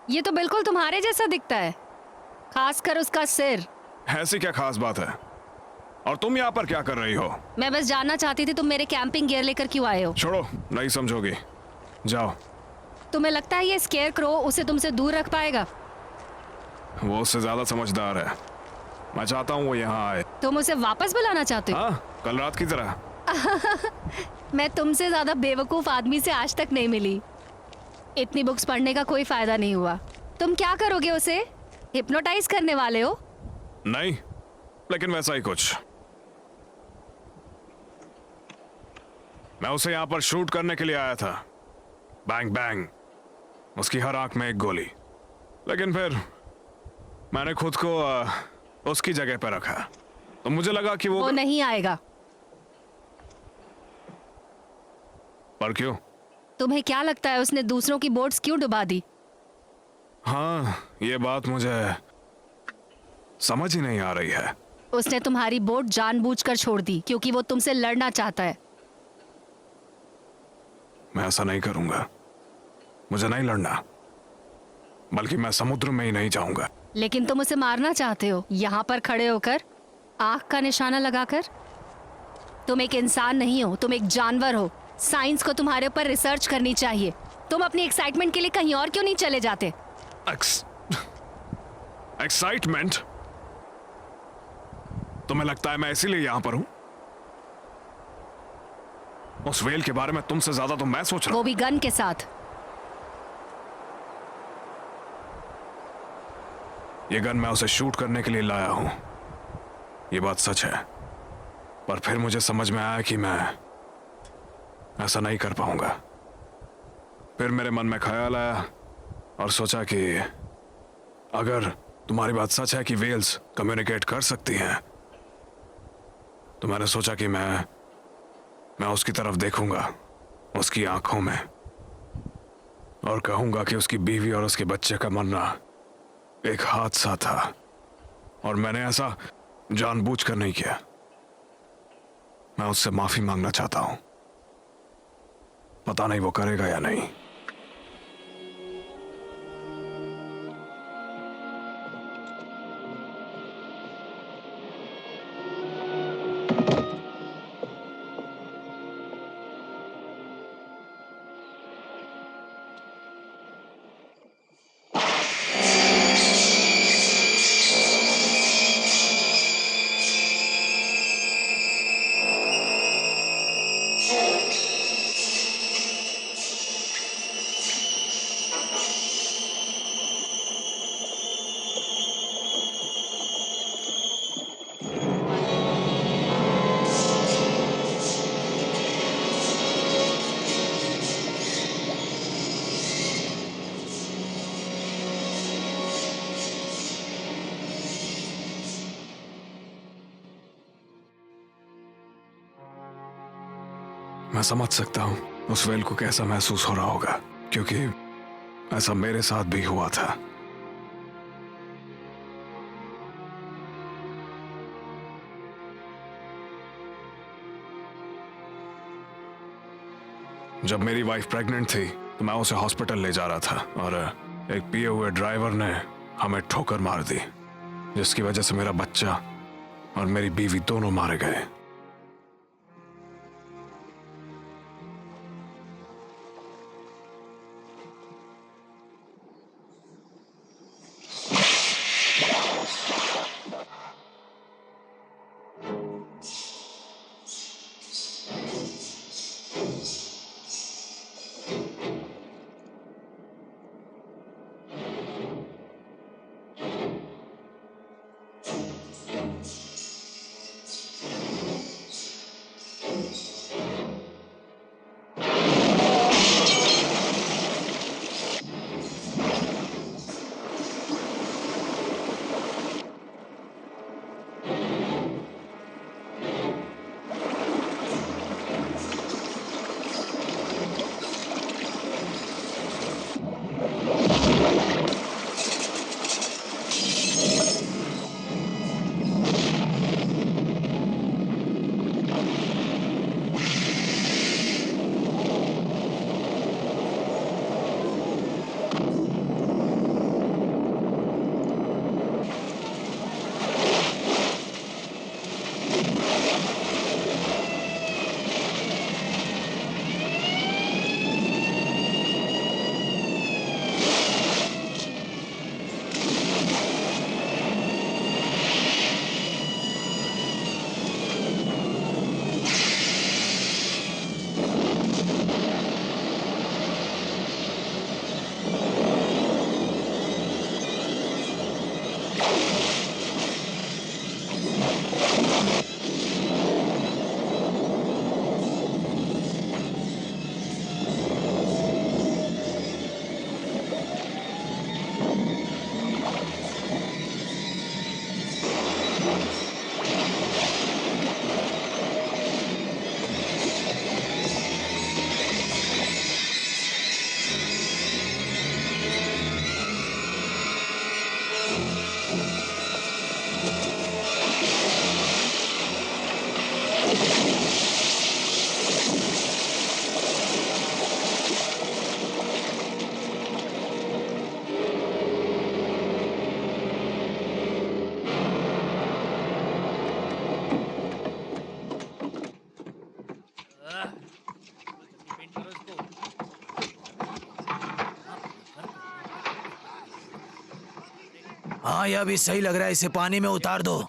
Speaker 1: ये तो बिल्कुल तुम्हारे जैसा दिखता है, खासकर उसका सिर।
Speaker 3: ऐसी क्या खास बात है? और तुम यहाँ पर क्या कर रही हो?
Speaker 1: मैं बस जानना चाहती थी तुम मेरे कैंपिंग गियर लेकर क्यों आए हो।
Speaker 3: छोड़ो, नहीं समझोगी, जाओ।
Speaker 1: तुम्हें लगता है ये स्केयर क्रो उसे तुमसे दूर रख पाएगा?
Speaker 3: वो उससे ज्यादा समझदार है। मैं चाहता हूँ वो यहाँ आए।
Speaker 1: तुम उसे वापस बुलाना चाहते हो?
Speaker 3: हाँ, कल रात की तरह।
Speaker 1: मैं तुमसे ज्यादा बेवकूफ आदमी से आज तक नहीं मिली। इतनी बुक्स पढ़ने का कोई फायदा नहीं हुआ। तुम क्या करोगे, उसे हिप्नोटाइज करने वाले हो?
Speaker 3: नहीं, लेकिन वैसा ही कुछ। मैं उसे यहाँ पर शूट करने के लिए आया था। बैंग बैंग, उसकी हर आंख में एक गोली। लेकिन फिर मैंने खुद को उसकी जगह पर रखा, तो मुझे लगा कि वो
Speaker 1: नहीं आएगा।
Speaker 3: पर क्यों?
Speaker 1: तुम्हें क्या लगता है उसने दूसरों की बोट्स क्यों डुबा दी?
Speaker 3: हाँ, ये बात मुझे समझ ही नहीं आ रही है।
Speaker 1: उसने तुम्हारी बोट जानबूझकर छोड़ दी क्योंकि वो तुमसे लड़ना चाहता है।
Speaker 3: मैं ऐसा नहीं करूंगा। मुझे नहीं लड़ना, बल्कि मैं समुद्र में ही नहीं जाऊंगा।
Speaker 1: लेकिन तुम उसे मारना चाहते हो, यहाँ पर खड़े होकर, आंख का निशाना लगाकर। तुम एक इंसान नहीं हो, तुम एक जानवर हो। साइंस को तुम्हारे ऊपर रिसर्च करनी चाहिए। तुम अपनी एक्साइटमेंट के लिए कहीं और क्यों नहीं चले जाते?
Speaker 3: एक्साइटमेंट? तुम्हें लगता है मैं इसीलिए यहां पर हूं? उस वेल के बारे में तुमसे ज्यादा तो मैं सोच रहा हूं।
Speaker 1: वो भी गन के साथ।
Speaker 3: ये गन मैं उसे शूट करने के लिए लाया हूं, ये बात सच है। पर फिर मुझे समझ में आया कि मैं ऐसा नहीं कर पाऊंगा। फिर मेरे मन में ख्याल आया और सोचा कि अगर तुम्हारी बात सच है कि वेल्स कम्युनिकेट कर सकती हैं, तो मैंने सोचा कि मैं उसकी तरफ देखूंगा, उसकी आंखों में, और कहूंगा कि उसकी बीवी और उसके बच्चे का मरना एक हादसा था और मैंने ऐसा जानबूझकर नहीं किया। मैं उससे माफी मांगना चाहता हूं। पता नहीं वो करेगा या नहीं। मैं समझ सकता हूँ उस वेल को कैसा महसूस हो रहा होगा, क्योंकि ऐसा मेरे साथ भी हुआ था। जब मेरी वाइफ प्रेग्नेंट थी तो मैं उसे हॉस्पिटल ले जा रहा था और एक पिए हुए ड्राइवर ने हमें ठोकर मार दी, जिसकी वजह से मेरा बच्चा और मेरी बीवी दोनों मारे गए।
Speaker 6: हाँ, यह भी सही लग रहा है, इसे पानी में उतार दो।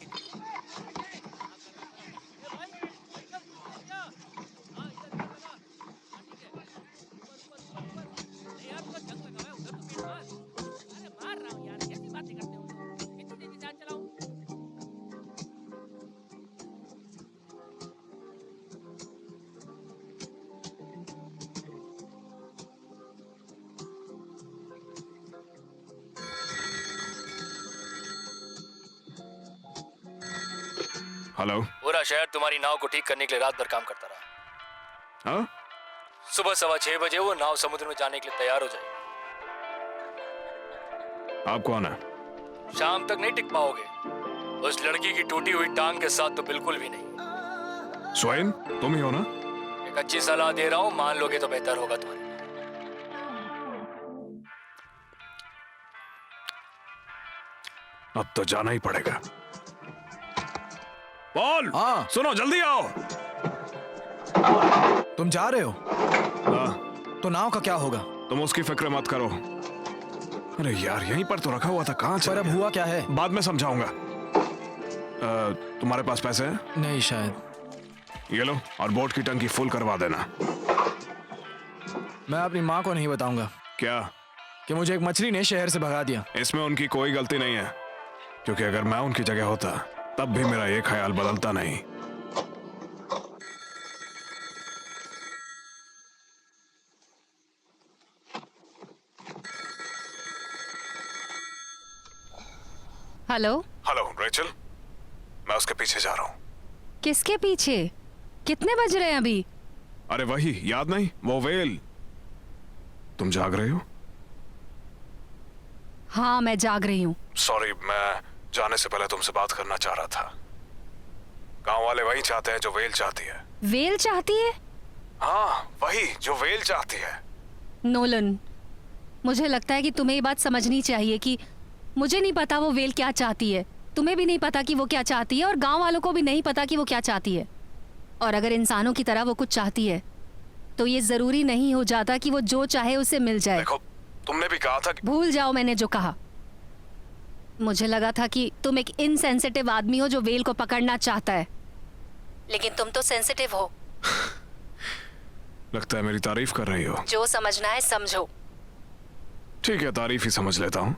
Speaker 3: हेलो।
Speaker 2: पूरा शहर तुम्हारी नाव को ठीक करने के लिए रात भर काम करता रहा।
Speaker 3: हाँ?
Speaker 2: सुबह 6:15 बजे वो नाव समुद्र में जाने के लिए तैयार हो जाएगी।
Speaker 3: आप कौन है?
Speaker 2: शाम तक नहीं टिक पाओगे। उस लड़की की टूटी हुई टांग के साथ तो बिल्कुल भी नहीं।
Speaker 3: स्वयं तुम ही हो ना?
Speaker 2: एक अच्छी सलाह दे रहा हूँ, मान लोगे तो बेहतर होगा तुम्हारे लिए।
Speaker 3: अब तो जाना ही पड़ेगा। पॉल,
Speaker 4: हाँ।
Speaker 3: सुनो, जल्दी आओ।
Speaker 4: तुम जा रहे हो?
Speaker 3: हाँ।
Speaker 4: तो नाव का क्या होगा?
Speaker 3: तुम उसकी फिक्र मत करो। अरे यार, यहीं पर तो रखा हुआ था, कहाँ
Speaker 4: पर
Speaker 3: चला
Speaker 4: अब
Speaker 3: गया?
Speaker 4: हुआ क्या है?
Speaker 3: बाद में समझाऊंगा। तुम्हारे पास पैसे हैं?
Speaker 4: नहीं शायद।
Speaker 3: ये लो, और बोट की टंकी फुल करवा देना।
Speaker 4: मैं अपनी माँ को नहीं बताऊंगा
Speaker 3: क्या?
Speaker 4: कि मुझे एक मछली ने शहर से भगा दिया।
Speaker 3: इसमें उनकी कोई गलती नहीं है, क्योंकि अगर मैं उनकी जगह होता तब भी मेरा ये ख्याल बदलता नहीं।
Speaker 1: हेलो।
Speaker 3: हेलो रेचल, मैं उसके पीछे जा रहा हूँ।
Speaker 1: किसके पीछे? कितने बज रहे हैं अभी?
Speaker 3: अरे वही, याद नहीं? वो वेल। तुम जाग रहे हो?
Speaker 1: हाँ, मैं जाग रही हूँ।
Speaker 3: सॉरी, मैं जाने से पहले तुमसे बात करना चाह रहा था। गांव वाले वही चाहते हैं जो वेल चाहती है।
Speaker 1: वेल चाहती है?
Speaker 3: हाँ, वही जो वेल चाहती है।
Speaker 1: नोलन, मुझे लगता है कि तुम्हें ये बात समझनी चाहिए कि मुझे नहीं पता वो वेल क्या चाहती है, तुम्हें भी नहीं पता कि वो क्या चाहती है, और गांव वालों को भी नहीं पता कि वो क्या चाहती है। और अगर इंसानों की तरह वो कुछ चाहती है तो ये जरूरी नहीं हो जाता कि वो जो चाहे उसे मिल जाए।
Speaker 3: देखो, तुमने भी कहा था कि...
Speaker 1: भूल जाओ मैंने जो कहा। मुझे लगा था कि तुम एक इनसेंसिटिव आदमी हो जो वेल को पकड़ना चाहता है, लेकिन तुम तो सेंसिटिव हो।
Speaker 3: लगता है मेरी तारीफ कर रही हो।
Speaker 1: जो समझना है समझो।
Speaker 3: ठीक है, तारीफ ही समझ लेता हूँ।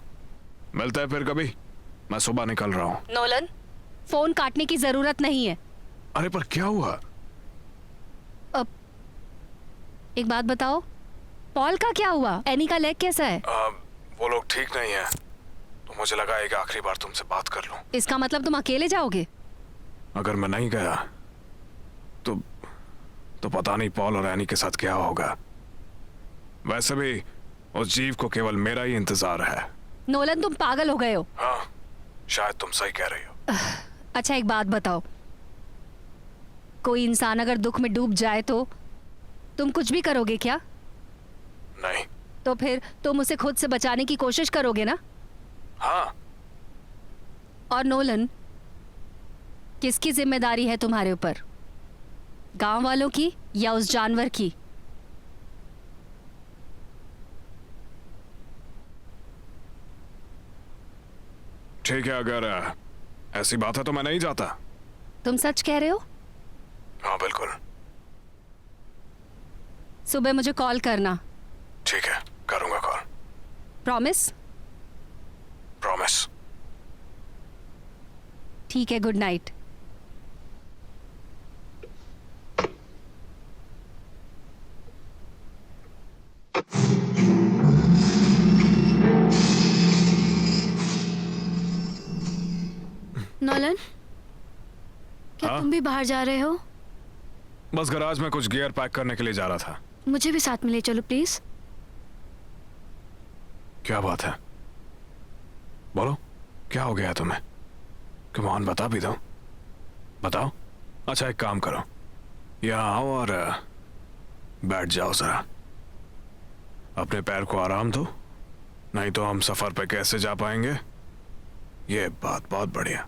Speaker 3: मिलता है फिर कभी। मैं सुबह निकल रहा हूँ।
Speaker 1: नोलन, फोन काटने की जरूरत नहीं है।
Speaker 3: अरे पर क्या हुआ?
Speaker 1: अब एक बात बताओ, पॉल का क्या हुआ? एनी का लेग कैसा है?
Speaker 3: वो लोग ठीक नहीं है, तो मुझे लगा एक आखिरी बार तुमसे बात कर लूं।
Speaker 1: इसका मतलब तुम अकेले जाओगे?
Speaker 3: अगर मैं नहीं गया तो पता नहीं पॉल और एनी के साथ क्या होगा। वैसे भी उस जीव को केवल मेरा ही इंतजार है।
Speaker 1: नोलन, तुम पागल हो गए हो।
Speaker 3: हाँ, शायद तुम सही कह रही हो।
Speaker 1: अच्छा एक बात बताओ, कोई इंसान अगर दुख में डूब जाए तो तुम कुछ भी करोगे क्या?
Speaker 3: नहीं।
Speaker 1: तो फिर तुम उसे खुद से बचाने की कोशिश करोगे ना?
Speaker 3: हाँ।
Speaker 1: और नोलन, किसकी जिम्मेदारी है तुम्हारे ऊपर? गांव वालों की या उस जानवर की?
Speaker 3: ठीक है, अगर ऐसी बात है तो मैं नहीं जाता।
Speaker 1: तुम सच कह रहे हो?
Speaker 3: हाँ बिल्कुल।
Speaker 1: सुबह मुझे कॉल करना।
Speaker 3: ठीक है, करूंगा कॉल।
Speaker 1: प्रॉमिस?
Speaker 3: प्रॉमिस।
Speaker 1: ठीक है, गुड नाइट।
Speaker 5: नॉलन, क्या
Speaker 3: हाँ?
Speaker 5: तुम भी बाहर जा रहे हो?
Speaker 3: बस गैराज में कुछ गियर पैक करने के लिए जा रहा था।
Speaker 5: मुझे भी साथ में ले चलो प्लीज।
Speaker 3: क्या बात है? बोलो, क्या हो गया तुम्हें? कम ऑन, बता भी दो। बताओ। अच्छा एक काम करो, यहाँ आओ और बैठ जाओ जरा। अपने पैर को आराम दो, नहीं तो हम सफर पे कैसे जा पाएंगे। ये बात बहुत बढ़िया।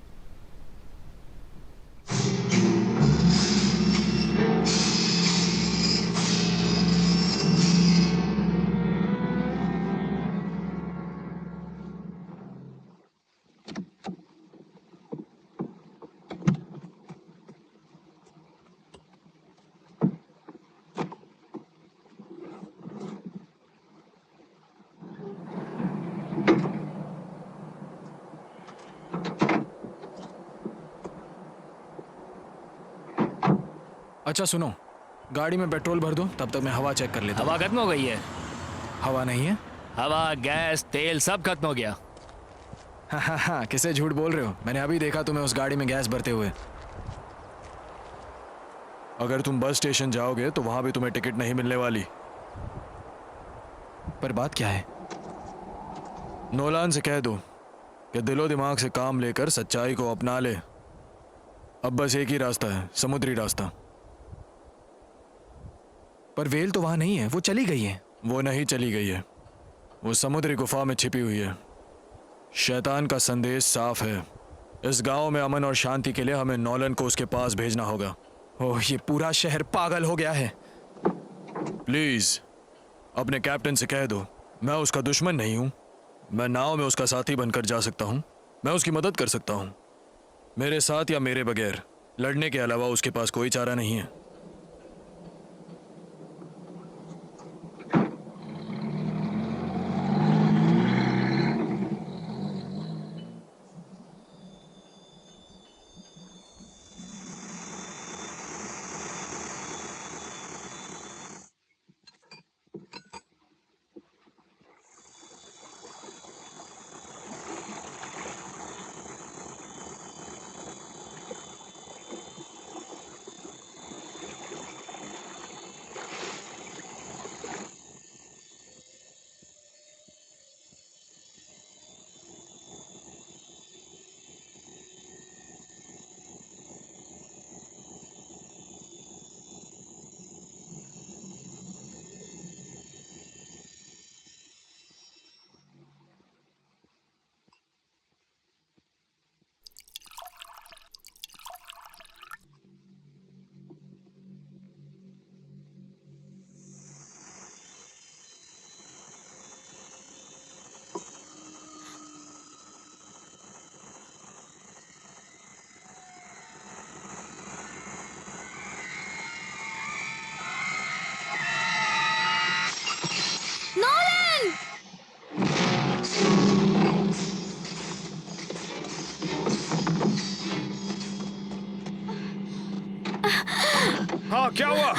Speaker 4: अच्छा सुनो, गाड़ी में पेट्रोल भर दो, तब तक मैं हवा चेक कर लेता हूँ।
Speaker 2: हवा खत्म हो गई है।
Speaker 4: हवा नहीं है?
Speaker 2: हवा, गैस, तेल सब खत्म हो गया।
Speaker 4: हाँ, किसे झूठ बोल रहे हो? मैंने अभी देखा तुम्हें उस गाड़ी में गैस भरते हुए। अगर तुम बस स्टेशन जाओगे तो वहां भी तुम्हें टिकट नहीं मिलने वाली। पर बात क्या है? नोलान से कह दो कि दिलो दिमाग से काम लेकर सच्चाई को अपना ले। अब बस एक ही रास्ता है, समुद्री रास्ता। पर वेल तो वहां नहीं है, वो चली गई है। वो नहीं चली गई है, वो समुद्री गुफा में छिपी हुई है। शैतान का संदेश साफ है, इस गांव में अमन और शांति के लिए हमें नॉलन को उसके पास भेजना होगा। ओह, ये पूरा शहर पागल हो गया है। प्लीज अपने कैप्टन से कह दो, मैं उसका दुश्मन नहीं हूं। मैं नाव में उसका साथी बनकर जा सकता हूं, मैं उसकी मदद कर सकता हूं। मेरे साथ या मेरे बगैर लड़ने के अलावा उसके पास कोई चारा नहीं है।
Speaker 3: हाँ, क्या हुआ?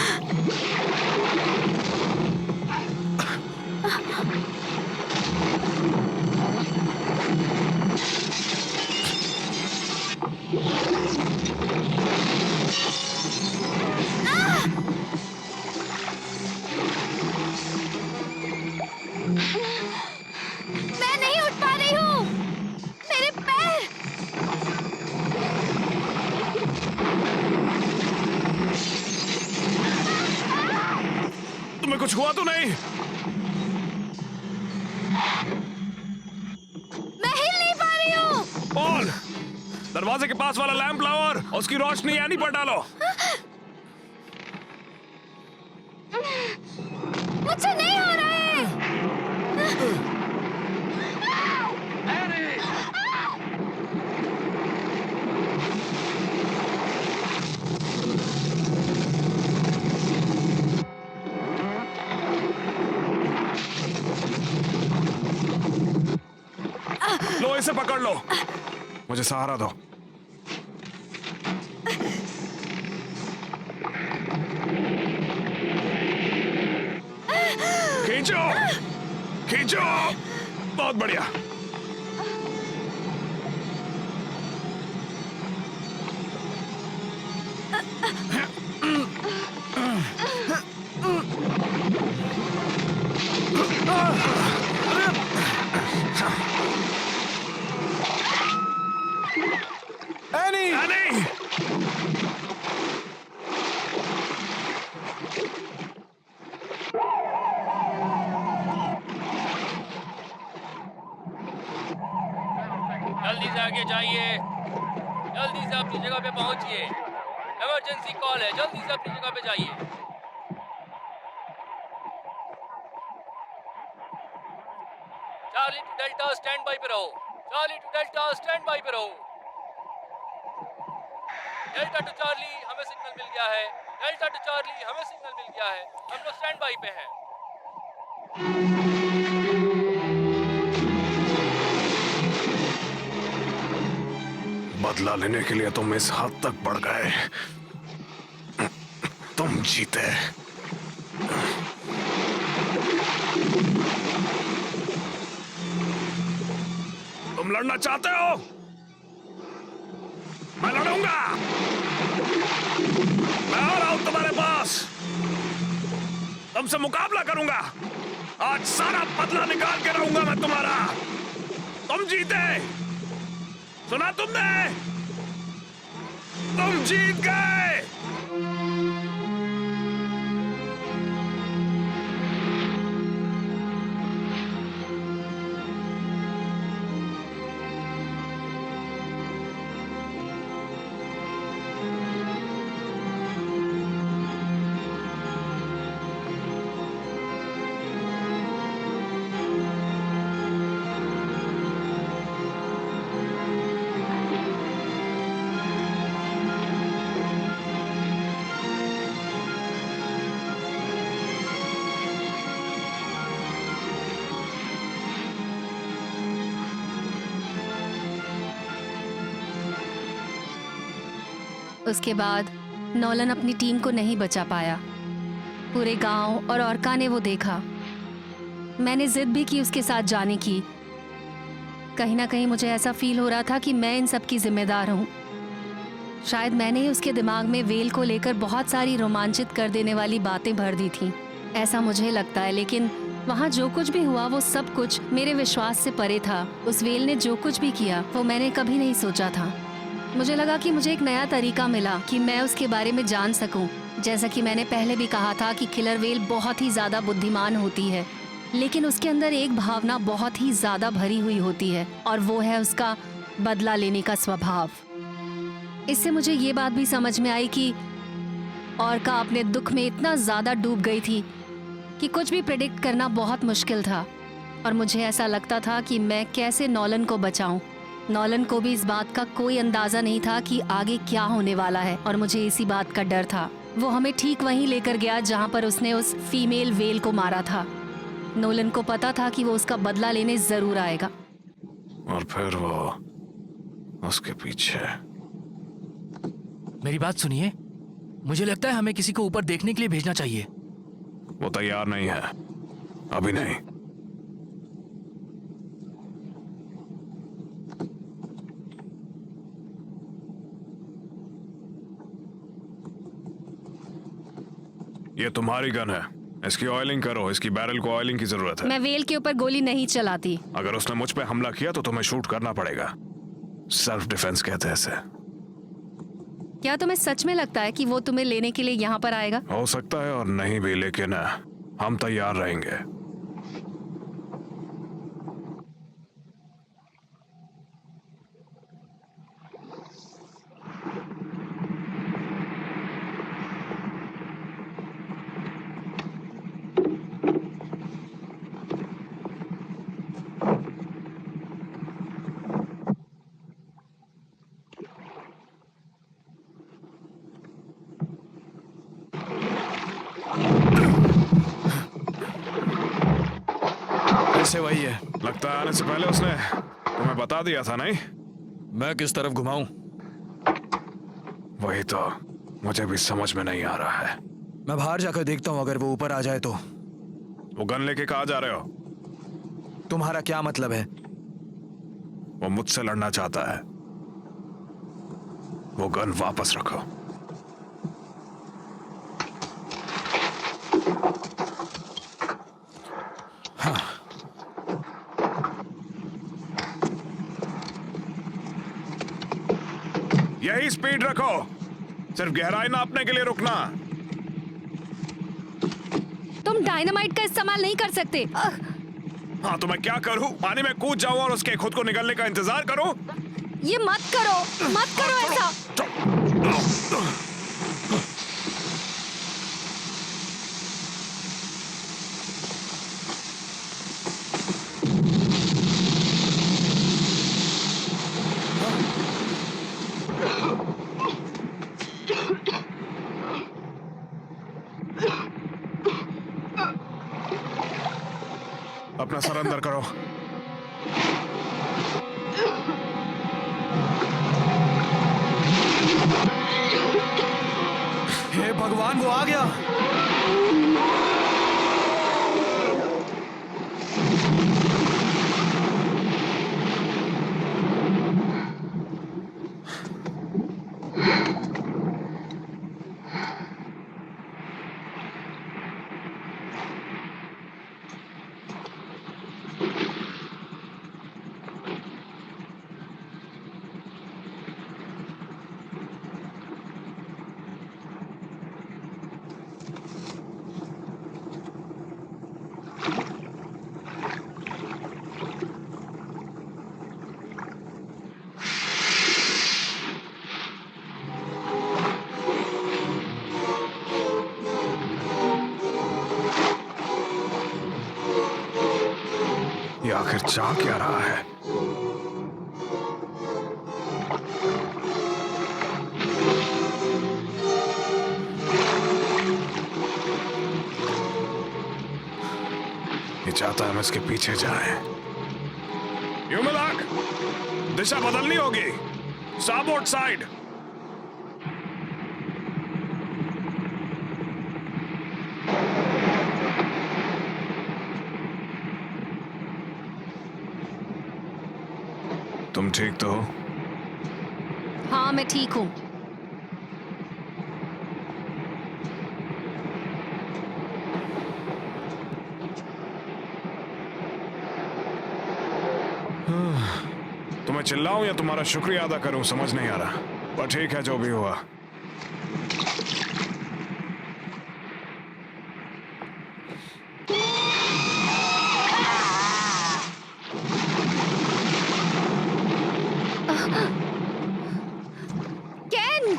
Speaker 5: मैं नहीं उठ पा रही हूँ। मेरे पैर।
Speaker 3: तुम्हें कुछ हुआ तो नहीं?
Speaker 5: मैं हिल नहीं पा रही हूँ।
Speaker 3: पॉल, दरवाजे के पास वाला लैंप लाओ और उसकी रोशनी एनी पर डालो।
Speaker 5: मुझसे नहीं हो रहा है।
Speaker 3: लो, इसे पकड़ लो। मुझे सहारा दो। खींचो, खींचो। बहुत बढ़िया।
Speaker 4: एनी!
Speaker 3: नहीं,
Speaker 2: जल्दी से आगे जाइए, जल्दी से अपनी जगह पे पहुंचिए। इमरजेंसी कॉल है, जल्दी से अपनी जगह पे जाइए। Charlie to delta stand by पे रहो। Charlie to delta stand by पे रहो। डेल्टा टू चार्ली हमें सिग्नल मिल गया है। डेल्टा टू चार्ली हमें सिग्नल मिल गया है। हम लोग स्टैंड बाई पे हैं।
Speaker 3: बदला लेने के लिए तुम इस हद तक बढ़ गए। तुम जीते। तुम लड़ना चाहते हो? मैं लड़ूंगा। मैं आ रहा हूं तुम्हारे पास। तुमसे मुकाबला करूंगा। आज सारा बदला निकाल के रहूंगा मैं तुम्हारा। तुम जीते। सुना तुमने? तुम जीत गए।
Speaker 1: उसके बाद नॉलन अपनी टीम को नहीं बचा पाया। पूरे गांव और ऑर्का ने वो देखा। मैंने जिद भी की उसके साथ जाने की। कहीं ना कहीं मुझे ऐसा फील हो रहा था कि मैं इन सब की जिम्मेदार हूँ। शायद मैंने ही उसके दिमाग में वेल को लेकर बहुत सारी रोमांचित कर देने वाली बातें भर दी थी, ऐसा मुझे लगता है। लेकिन वहाँ जो कुछ भी हुआ वो सब कुछ मेरे विश्वास से परे था। उस वेल ने जो कुछ भी किया वो मैंने कभी नहीं सोचा था। मुझे लगा कि मुझे एक नया तरीका मिला कि मैं उसके बारे में जान सकूं। जैसा कि मैंने पहले भी कहा था कि किलर वेल बहुत ही ज्यादा बुद्धिमान होती है, लेकिन उसके अंदर एक भावना बहुत ही ज्यादा भरी हुई होती है और वो है उसका बदला लेने का स्वभाव। इससे मुझे ये बात भी समझ में आई कि ऑर्का अपने दुख में इतना ज्यादा डूब गई थी कि कुछ भी प्रेडिक्ट करना बहुत मुश्किल था। और मुझे ऐसा लगता था कि मैं कैसे नॉलन को बचाऊं। नॉलन को भी इस बात का कोई अंदाजा नहीं था कि आगे क्या होने वाला है, और मुझे इसी बात का डर था। वो हमें ठीक वहीं लेकर गया जहां पर उसने उस फीमेल वेल को मारा था। नॉलन को पता था कि वो उसका बदला लेने जरूर आएगा।
Speaker 3: और फिर वो उसके पीछे।
Speaker 2: मेरी बात सुनिए, मुझे लगता है हमें किसी को ऊपर देखने के लिए भेजना चाहिए।
Speaker 3: वो तैयार नहीं है, अभी नहीं। ये तुम्हारी गन है, इसकी ऑयलिंग करो। इसकी बैरल को ऑयलिंग की जरूरत है।
Speaker 1: मैं वेल के ऊपर गोली नहीं चलाती।
Speaker 3: अगर उसने मुझ पे हमला किया तो तुम्हें शूट करना पड़ेगा। सेल्फ डिफेंस कहते हैं इसे।
Speaker 1: क्या तुम्हें सच में लगता है कि वो तुम्हें लेने के लिए यहाँ पर आएगा?
Speaker 3: हो सकता है और नहीं भी, लेकिन हम तैयार रहेंगे।
Speaker 4: ऐसे वही है।
Speaker 3: लगता है आने से पहले उसने तुम्हें बता दिया था, नहीं?
Speaker 4: मैं किस तरफ घुमाऊं?
Speaker 3: वही तो मुझे भी समझ में नहीं आ रहा है।
Speaker 4: मैं बाहर जाकर देखता हूं, अगर वो ऊपर आ जाए तो।
Speaker 3: वो गन लेके कहाँ जा रहे हो?
Speaker 4: तुम्हारा क्या मतलब है?
Speaker 3: वो मुझसे लड़ना चाहता है। वो गन वापस रखो। यही स्पीड रखो, सिर्फ गहराई नापने के लिए रुकना।
Speaker 1: तुम डायनामाइट का इस्तेमाल नहीं कर सकते।
Speaker 3: हाँ तो मैं क्या करूं? पानी में कूद जाऊं और उसके खुद को निकलने का इंतजार करूं?
Speaker 1: ये मत करो ऐसा।
Speaker 3: अपना सर अंदर करो।
Speaker 4: हे भगवान, वो आ गया।
Speaker 3: ये आखिर चाह क्या रहा है? ये चाहता है हम इसके पीछे जाएं। यूमलाक, दिशा बदलनी होगी। Starboard side. तुम ठीक तो हो?
Speaker 1: हाँ मैं ठीक हूँ।
Speaker 3: तो मैं चिल्लाऊं या तुम्हारा शुक्रिया अदा करूं, समझ नहीं आ रहा। पर ठीक है, जो भी हुआ।
Speaker 1: केन!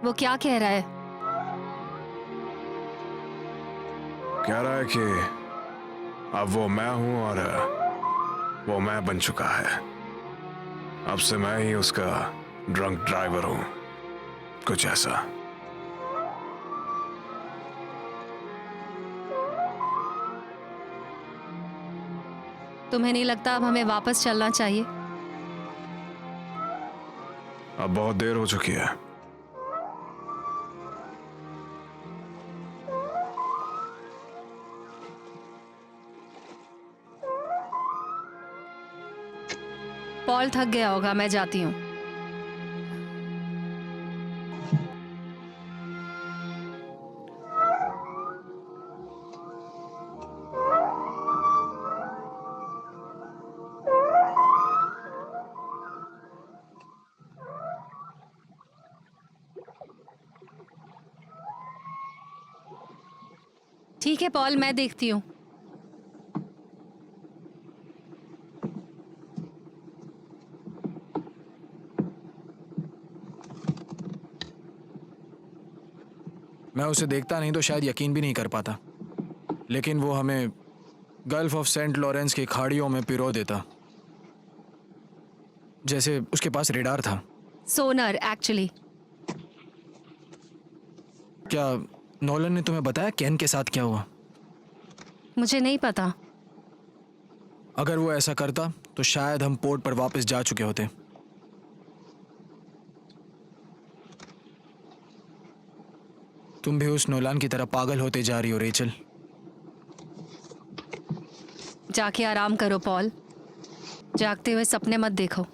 Speaker 1: वो क्या कह रहा है?
Speaker 3: कह रहा है कि अब वो मैं हूं और वो मैं बन चुका है। अब से मैं ही उसका ड्रंक ड्राइवर हूं, कुछ ऐसा।
Speaker 1: तुम्हें नहीं लगता अब हमें वापस चलना चाहिए?
Speaker 3: अब बहुत देर हो चुकी है।
Speaker 1: पॉल थक गया होगा, मैं जाती हूँ। ठीक है पॉल, मैं देखती हूँ।
Speaker 4: मैं उसे देखता नहीं तो शायद यकीन भी नहीं कर पाता, लेकिन वो हमें गल्फ ऑफ सेंट लॉरेंस की खाड़ियों में पिरो देता, जैसे उसके पास रेडार था।
Speaker 1: सोनर एक्चुअली।
Speaker 4: क्या नोलन ने तुम्हें बताया केन के साथ क्या हुआ?
Speaker 1: मुझे नहीं पता।
Speaker 4: अगर वो ऐसा करता तो शायद हम पोर्ट पर वापस जा चुके होते। तुम भी उस नोलान की तरह पागल होते जा रही हो रेचल।
Speaker 1: जाके आराम करो पॉल, जागते हुए सपने मत देखो।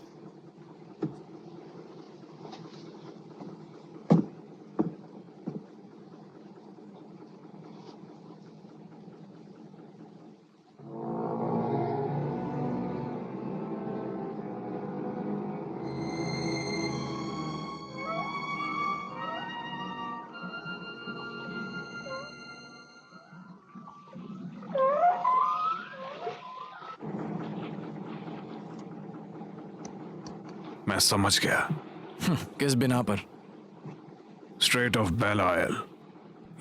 Speaker 3: मैं समझ गया।
Speaker 4: किस बिना पर?
Speaker 3: स्ट्रेट ऑफ बेल आयल,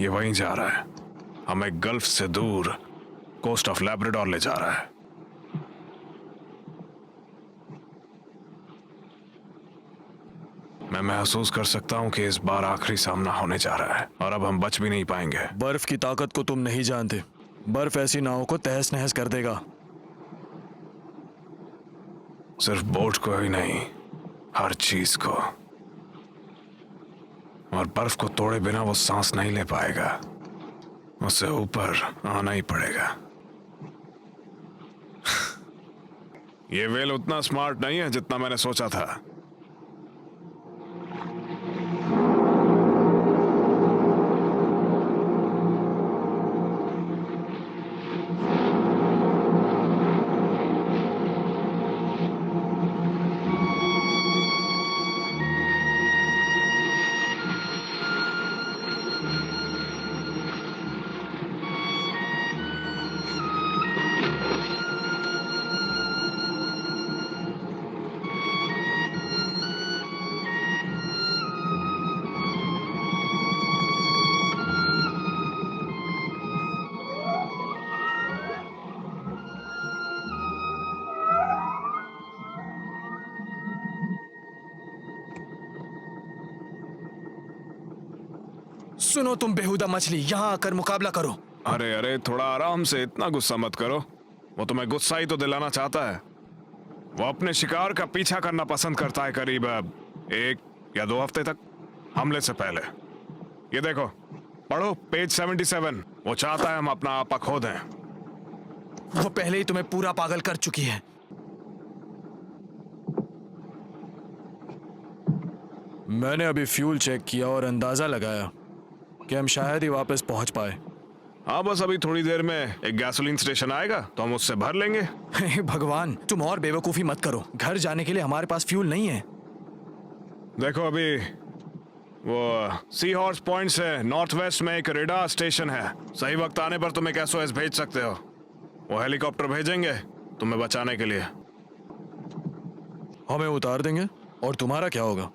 Speaker 3: ये वहीं जा रहा है। हमें गल्फ से दूर कोस्ट ऑफ लैब्राडोर ले जा रहा है। मैं महसूस कर सकता हूं कि इस बार आखिरी सामना होने जा रहा है और अब हम बच भी नहीं पाएंगे।
Speaker 4: बर्फ की ताकत को तुम नहीं जानते। बर्फ ऐसी नावों को तहस नहस कर देगा।
Speaker 3: सिर्फ बोट को ही नहीं, हर चीज को। और बर्फ को तोड़े बिना वो सांस नहीं ले पाएगा। उसे ऊपर आना ही पड़ेगा। ये वेल उतना स्मार्ट नहीं है जितना मैंने सोचा था।
Speaker 4: सुनो तुम बेहुदा मछली, यहां आकर मुकाबला करो।
Speaker 3: अरे अरे, थोड़ा आराम से, इतना गुस्सा मत करो। वो तुम्हें गुस्सा ही तो दिलाना चाहता है। वो अपने शिकार का पीछा करना पसंद करता है करीब 1 या 2 हफ्ते तक, हमले से पहले। ये देखो, पढ़ो पेज 77। वो चाहता है हम अपना आपा खो दें।
Speaker 4: वो पहले ही तुम्हें पूरा पागल कर चुकी है। मैंने अभी फ्यूल चेक किया और अंदाजा लगाया कि हम शायद ही वापस पहुंच पाए।
Speaker 3: हाँ, बस अभी थोड़ी देर में एक गैसोलीन स्टेशन आएगा तो हम उससे भर लेंगे।
Speaker 4: हे भगवान, तुम और बेवकूफी मत करो। घर जाने के लिए हमारे पास फ्यूल नहीं है।
Speaker 3: देखो, अभी वो सी हॉर्स पॉइंट से नॉर्थ वेस्ट में एक रेडार स्टेशन है। सही वक्त आने पर तुम एक SOS भेज सकते हो। वो हेलीकॉप्टर भेजेंगे तुम्हें बचाने के लिए।
Speaker 4: हमें उतार देंगे और तुम्हारा क्या होगा?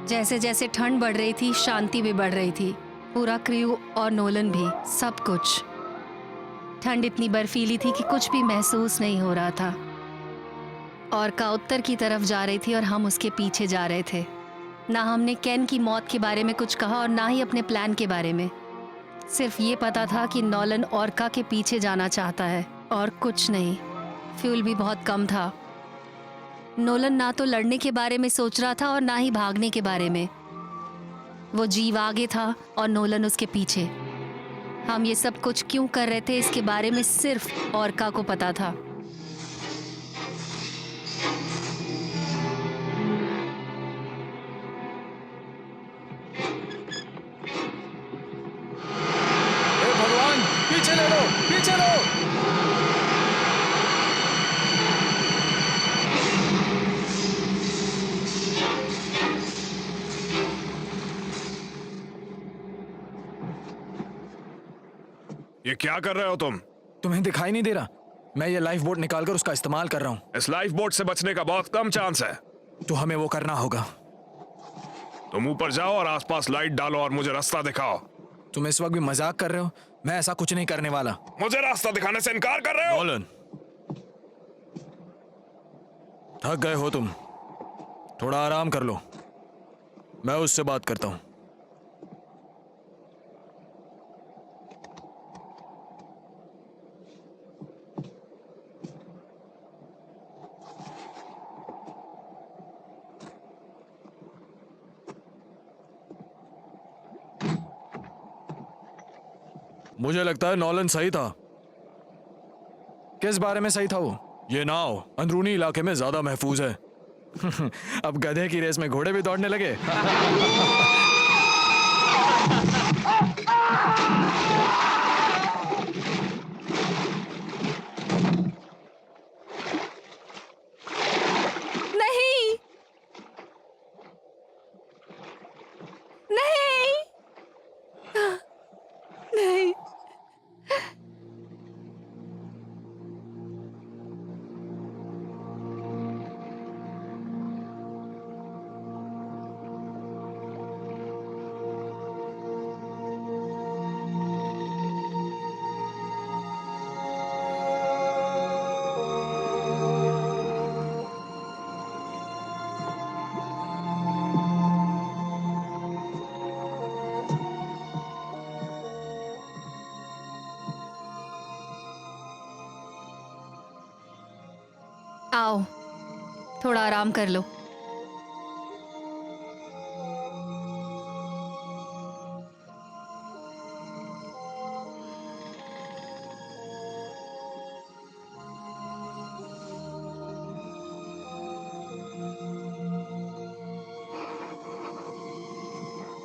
Speaker 1: जैसे जैसे ठंड बढ़ रही थी, शांति भी बढ़ रही थी। पूरा क्रू और नोलन भी, सब कुछ। ठंड इतनी बर्फीली थी कि कुछ भी महसूस नहीं हो रहा था। ऑर्का उत्तर की तरफ जा रही थी और हम उसके पीछे जा रहे थे। ना हमने केन की मौत के बारे में कुछ कहा और ना ही अपने प्लान के बारे में। सिर्फ ये पता था कि नोलन ऑर्का के पीछे जाना चाहता है और कुछ नहीं। फ्यूल भी बहुत कम था। नोलन ना तो लड़ने के बारे में सोच रहा था और ना ही भागने के बारे में। वो जीव आगे था और नोलन उसके पीछे। हम ये सब कुछ क्यों कर रहे थे इसके बारे में सिर्फ ऑर्का को पता था।
Speaker 4: हे भगवान, पीछे ले लो, पीछे लो।
Speaker 3: ये क्या कर रहे हो तुम?
Speaker 4: तुम्हें दिखाई नहीं दे रहा? मैं ये लाइफ बोट निकालकर उसका इस्तेमाल कर रहा हूँ।
Speaker 3: इस लाइफ बोट से बचने का बहुत कम चांस है।
Speaker 4: तो हमें वो करना होगा।
Speaker 3: तुम ऊपर जाओ और आसपास लाइट डालो और मुझे रास्ता दिखाओ।
Speaker 4: तुम इस वक्त भी मजाक कर रहे हो? मैं ऐसा कुछ नहीं करने वाला।
Speaker 3: मुझे रास्ता दिखाने से इनकार कर रहे हो?
Speaker 4: नोलन, थक गए हो तुम? थोड़ा आराम कर लो, मैं उससे बात करता हूँ। मुझे लगता है नॉलन सही था। किस बारे में सही था वो? ये नाव अंदरूनी इलाके में ज्यादा महफूज है। अब गधे की रेस में घोड़े भी दौड़ने लगे।
Speaker 1: नहीं, नहीं, नहीं। आओ, थोड़ा आराम कर लो।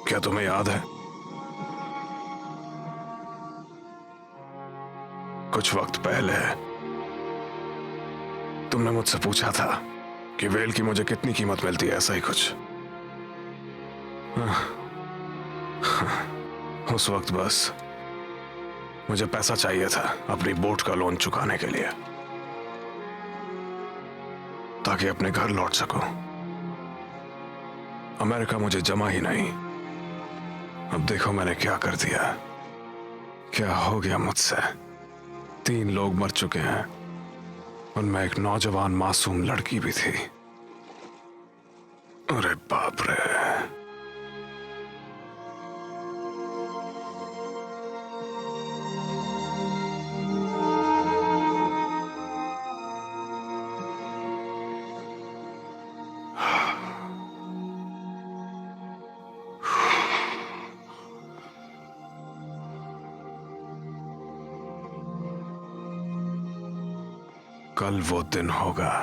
Speaker 3: क्या तुम्हें याद है? कुछ वक्त पहले तुमने मुझसे पूछा था कि वेल की मुझे कितनी कीमत मिलती है, ऐसा ही कुछ। उस वक्त बस मुझे पैसा चाहिए था अपनी बोट का लोन चुकाने के लिए, ताकि अपने घर लौट सकूं। अमेरिका मुझे जमा ही नहीं। अब देखो मैंने क्या कर दिया, क्या हो गया मुझसे। 3 लोग मर चुके हैं, उनमें एक नौजवान मासूम लड़की भी थी। अरे बाप रे। कल वो दिन होगा।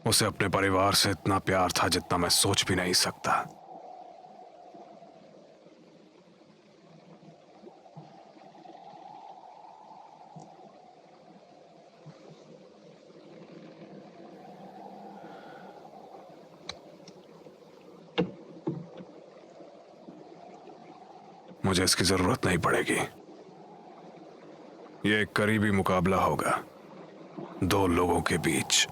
Speaker 3: उसे अपने परिवार से इतना प्यार था जितना मैं सोच भी नहीं सकता। मुझे इसकी जरूरत नहीं पड़ेगी। ये एक करीबी मुकाबला होगा दो लोगों के बीच।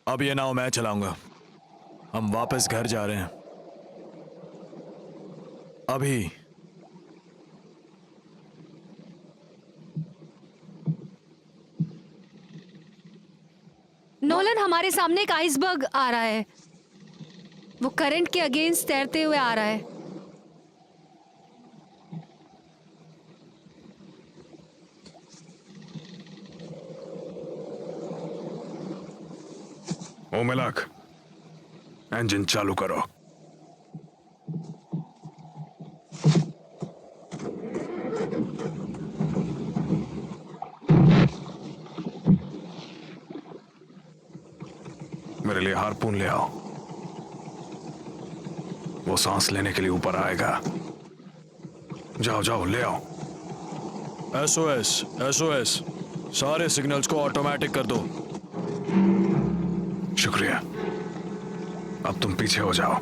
Speaker 4: अब ये नाव मैं चलाऊंगा। हम वापस घर जा रहे हैं अभी।
Speaker 1: नोलन, हमारे सामने एक आइसबर्ग आ रहा है। वो करंट के अगेंस्ट तैरते हुए आ रहा है।
Speaker 3: ओ मिलाक, इंजन चालू करो। मेरे लिए हारपून ले आओ। वो सांस लेने के लिए ऊपर आएगा। जाओ जाओ ले आओ।
Speaker 4: SOS SOS, सारे सिग्नल्स को ऑटोमेटिक कर दो।
Speaker 3: शुक्रिया। अब तुम पीछे हो जाओ।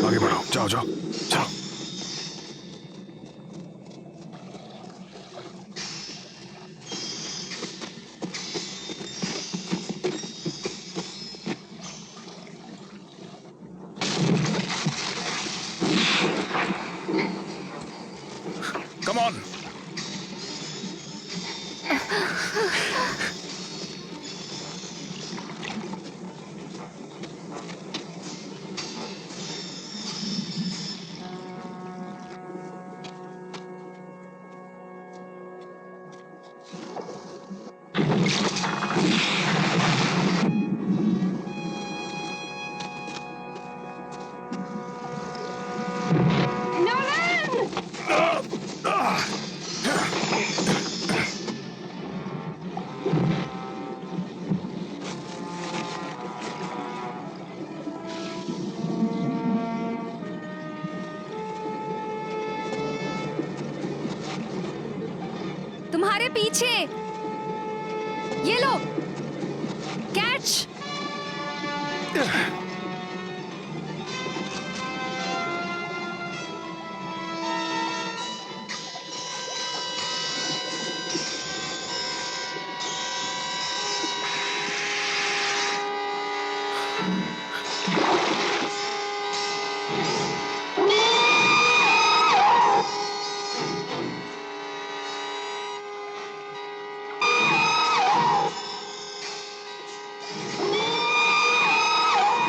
Speaker 3: आगे बढ़ो, जाओ जाओ जाओ।
Speaker 1: तुम्हारे पीछे, ये लो, कैच।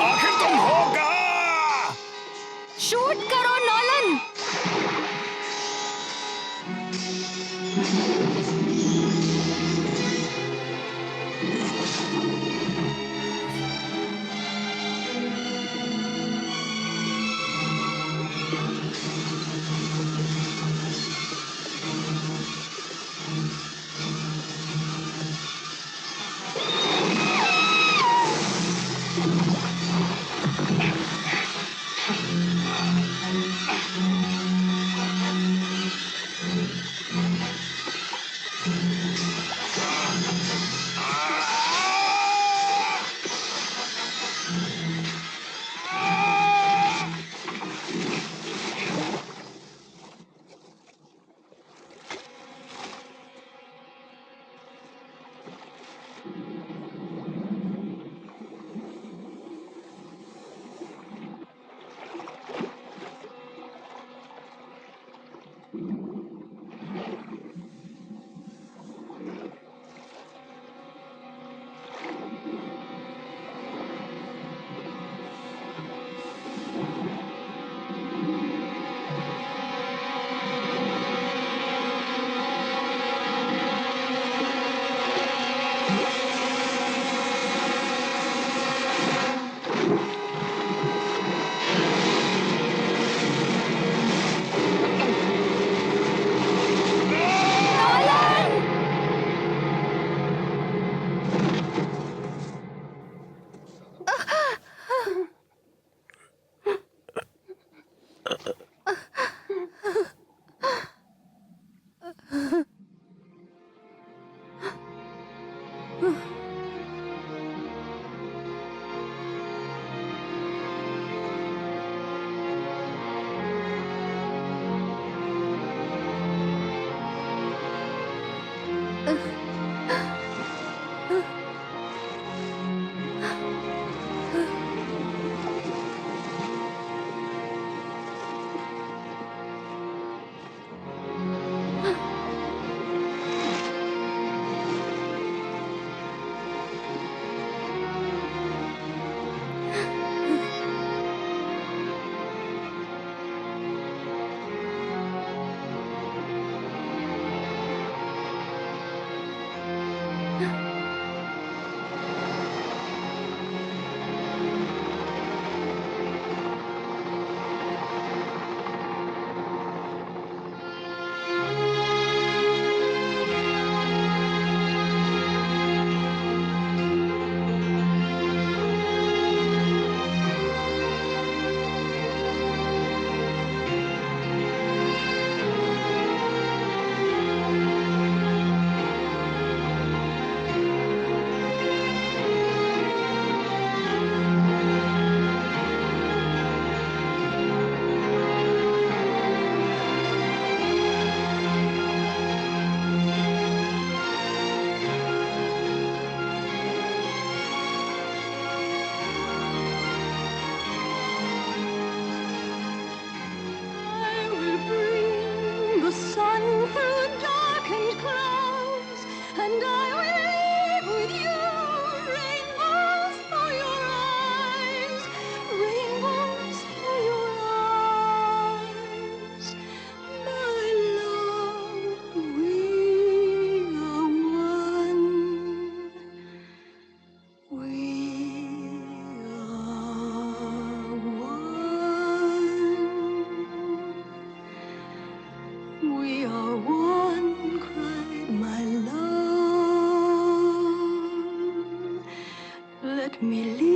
Speaker 3: आखिर तुम होगा।
Speaker 1: शूट करो नॉलन।
Speaker 7: मिली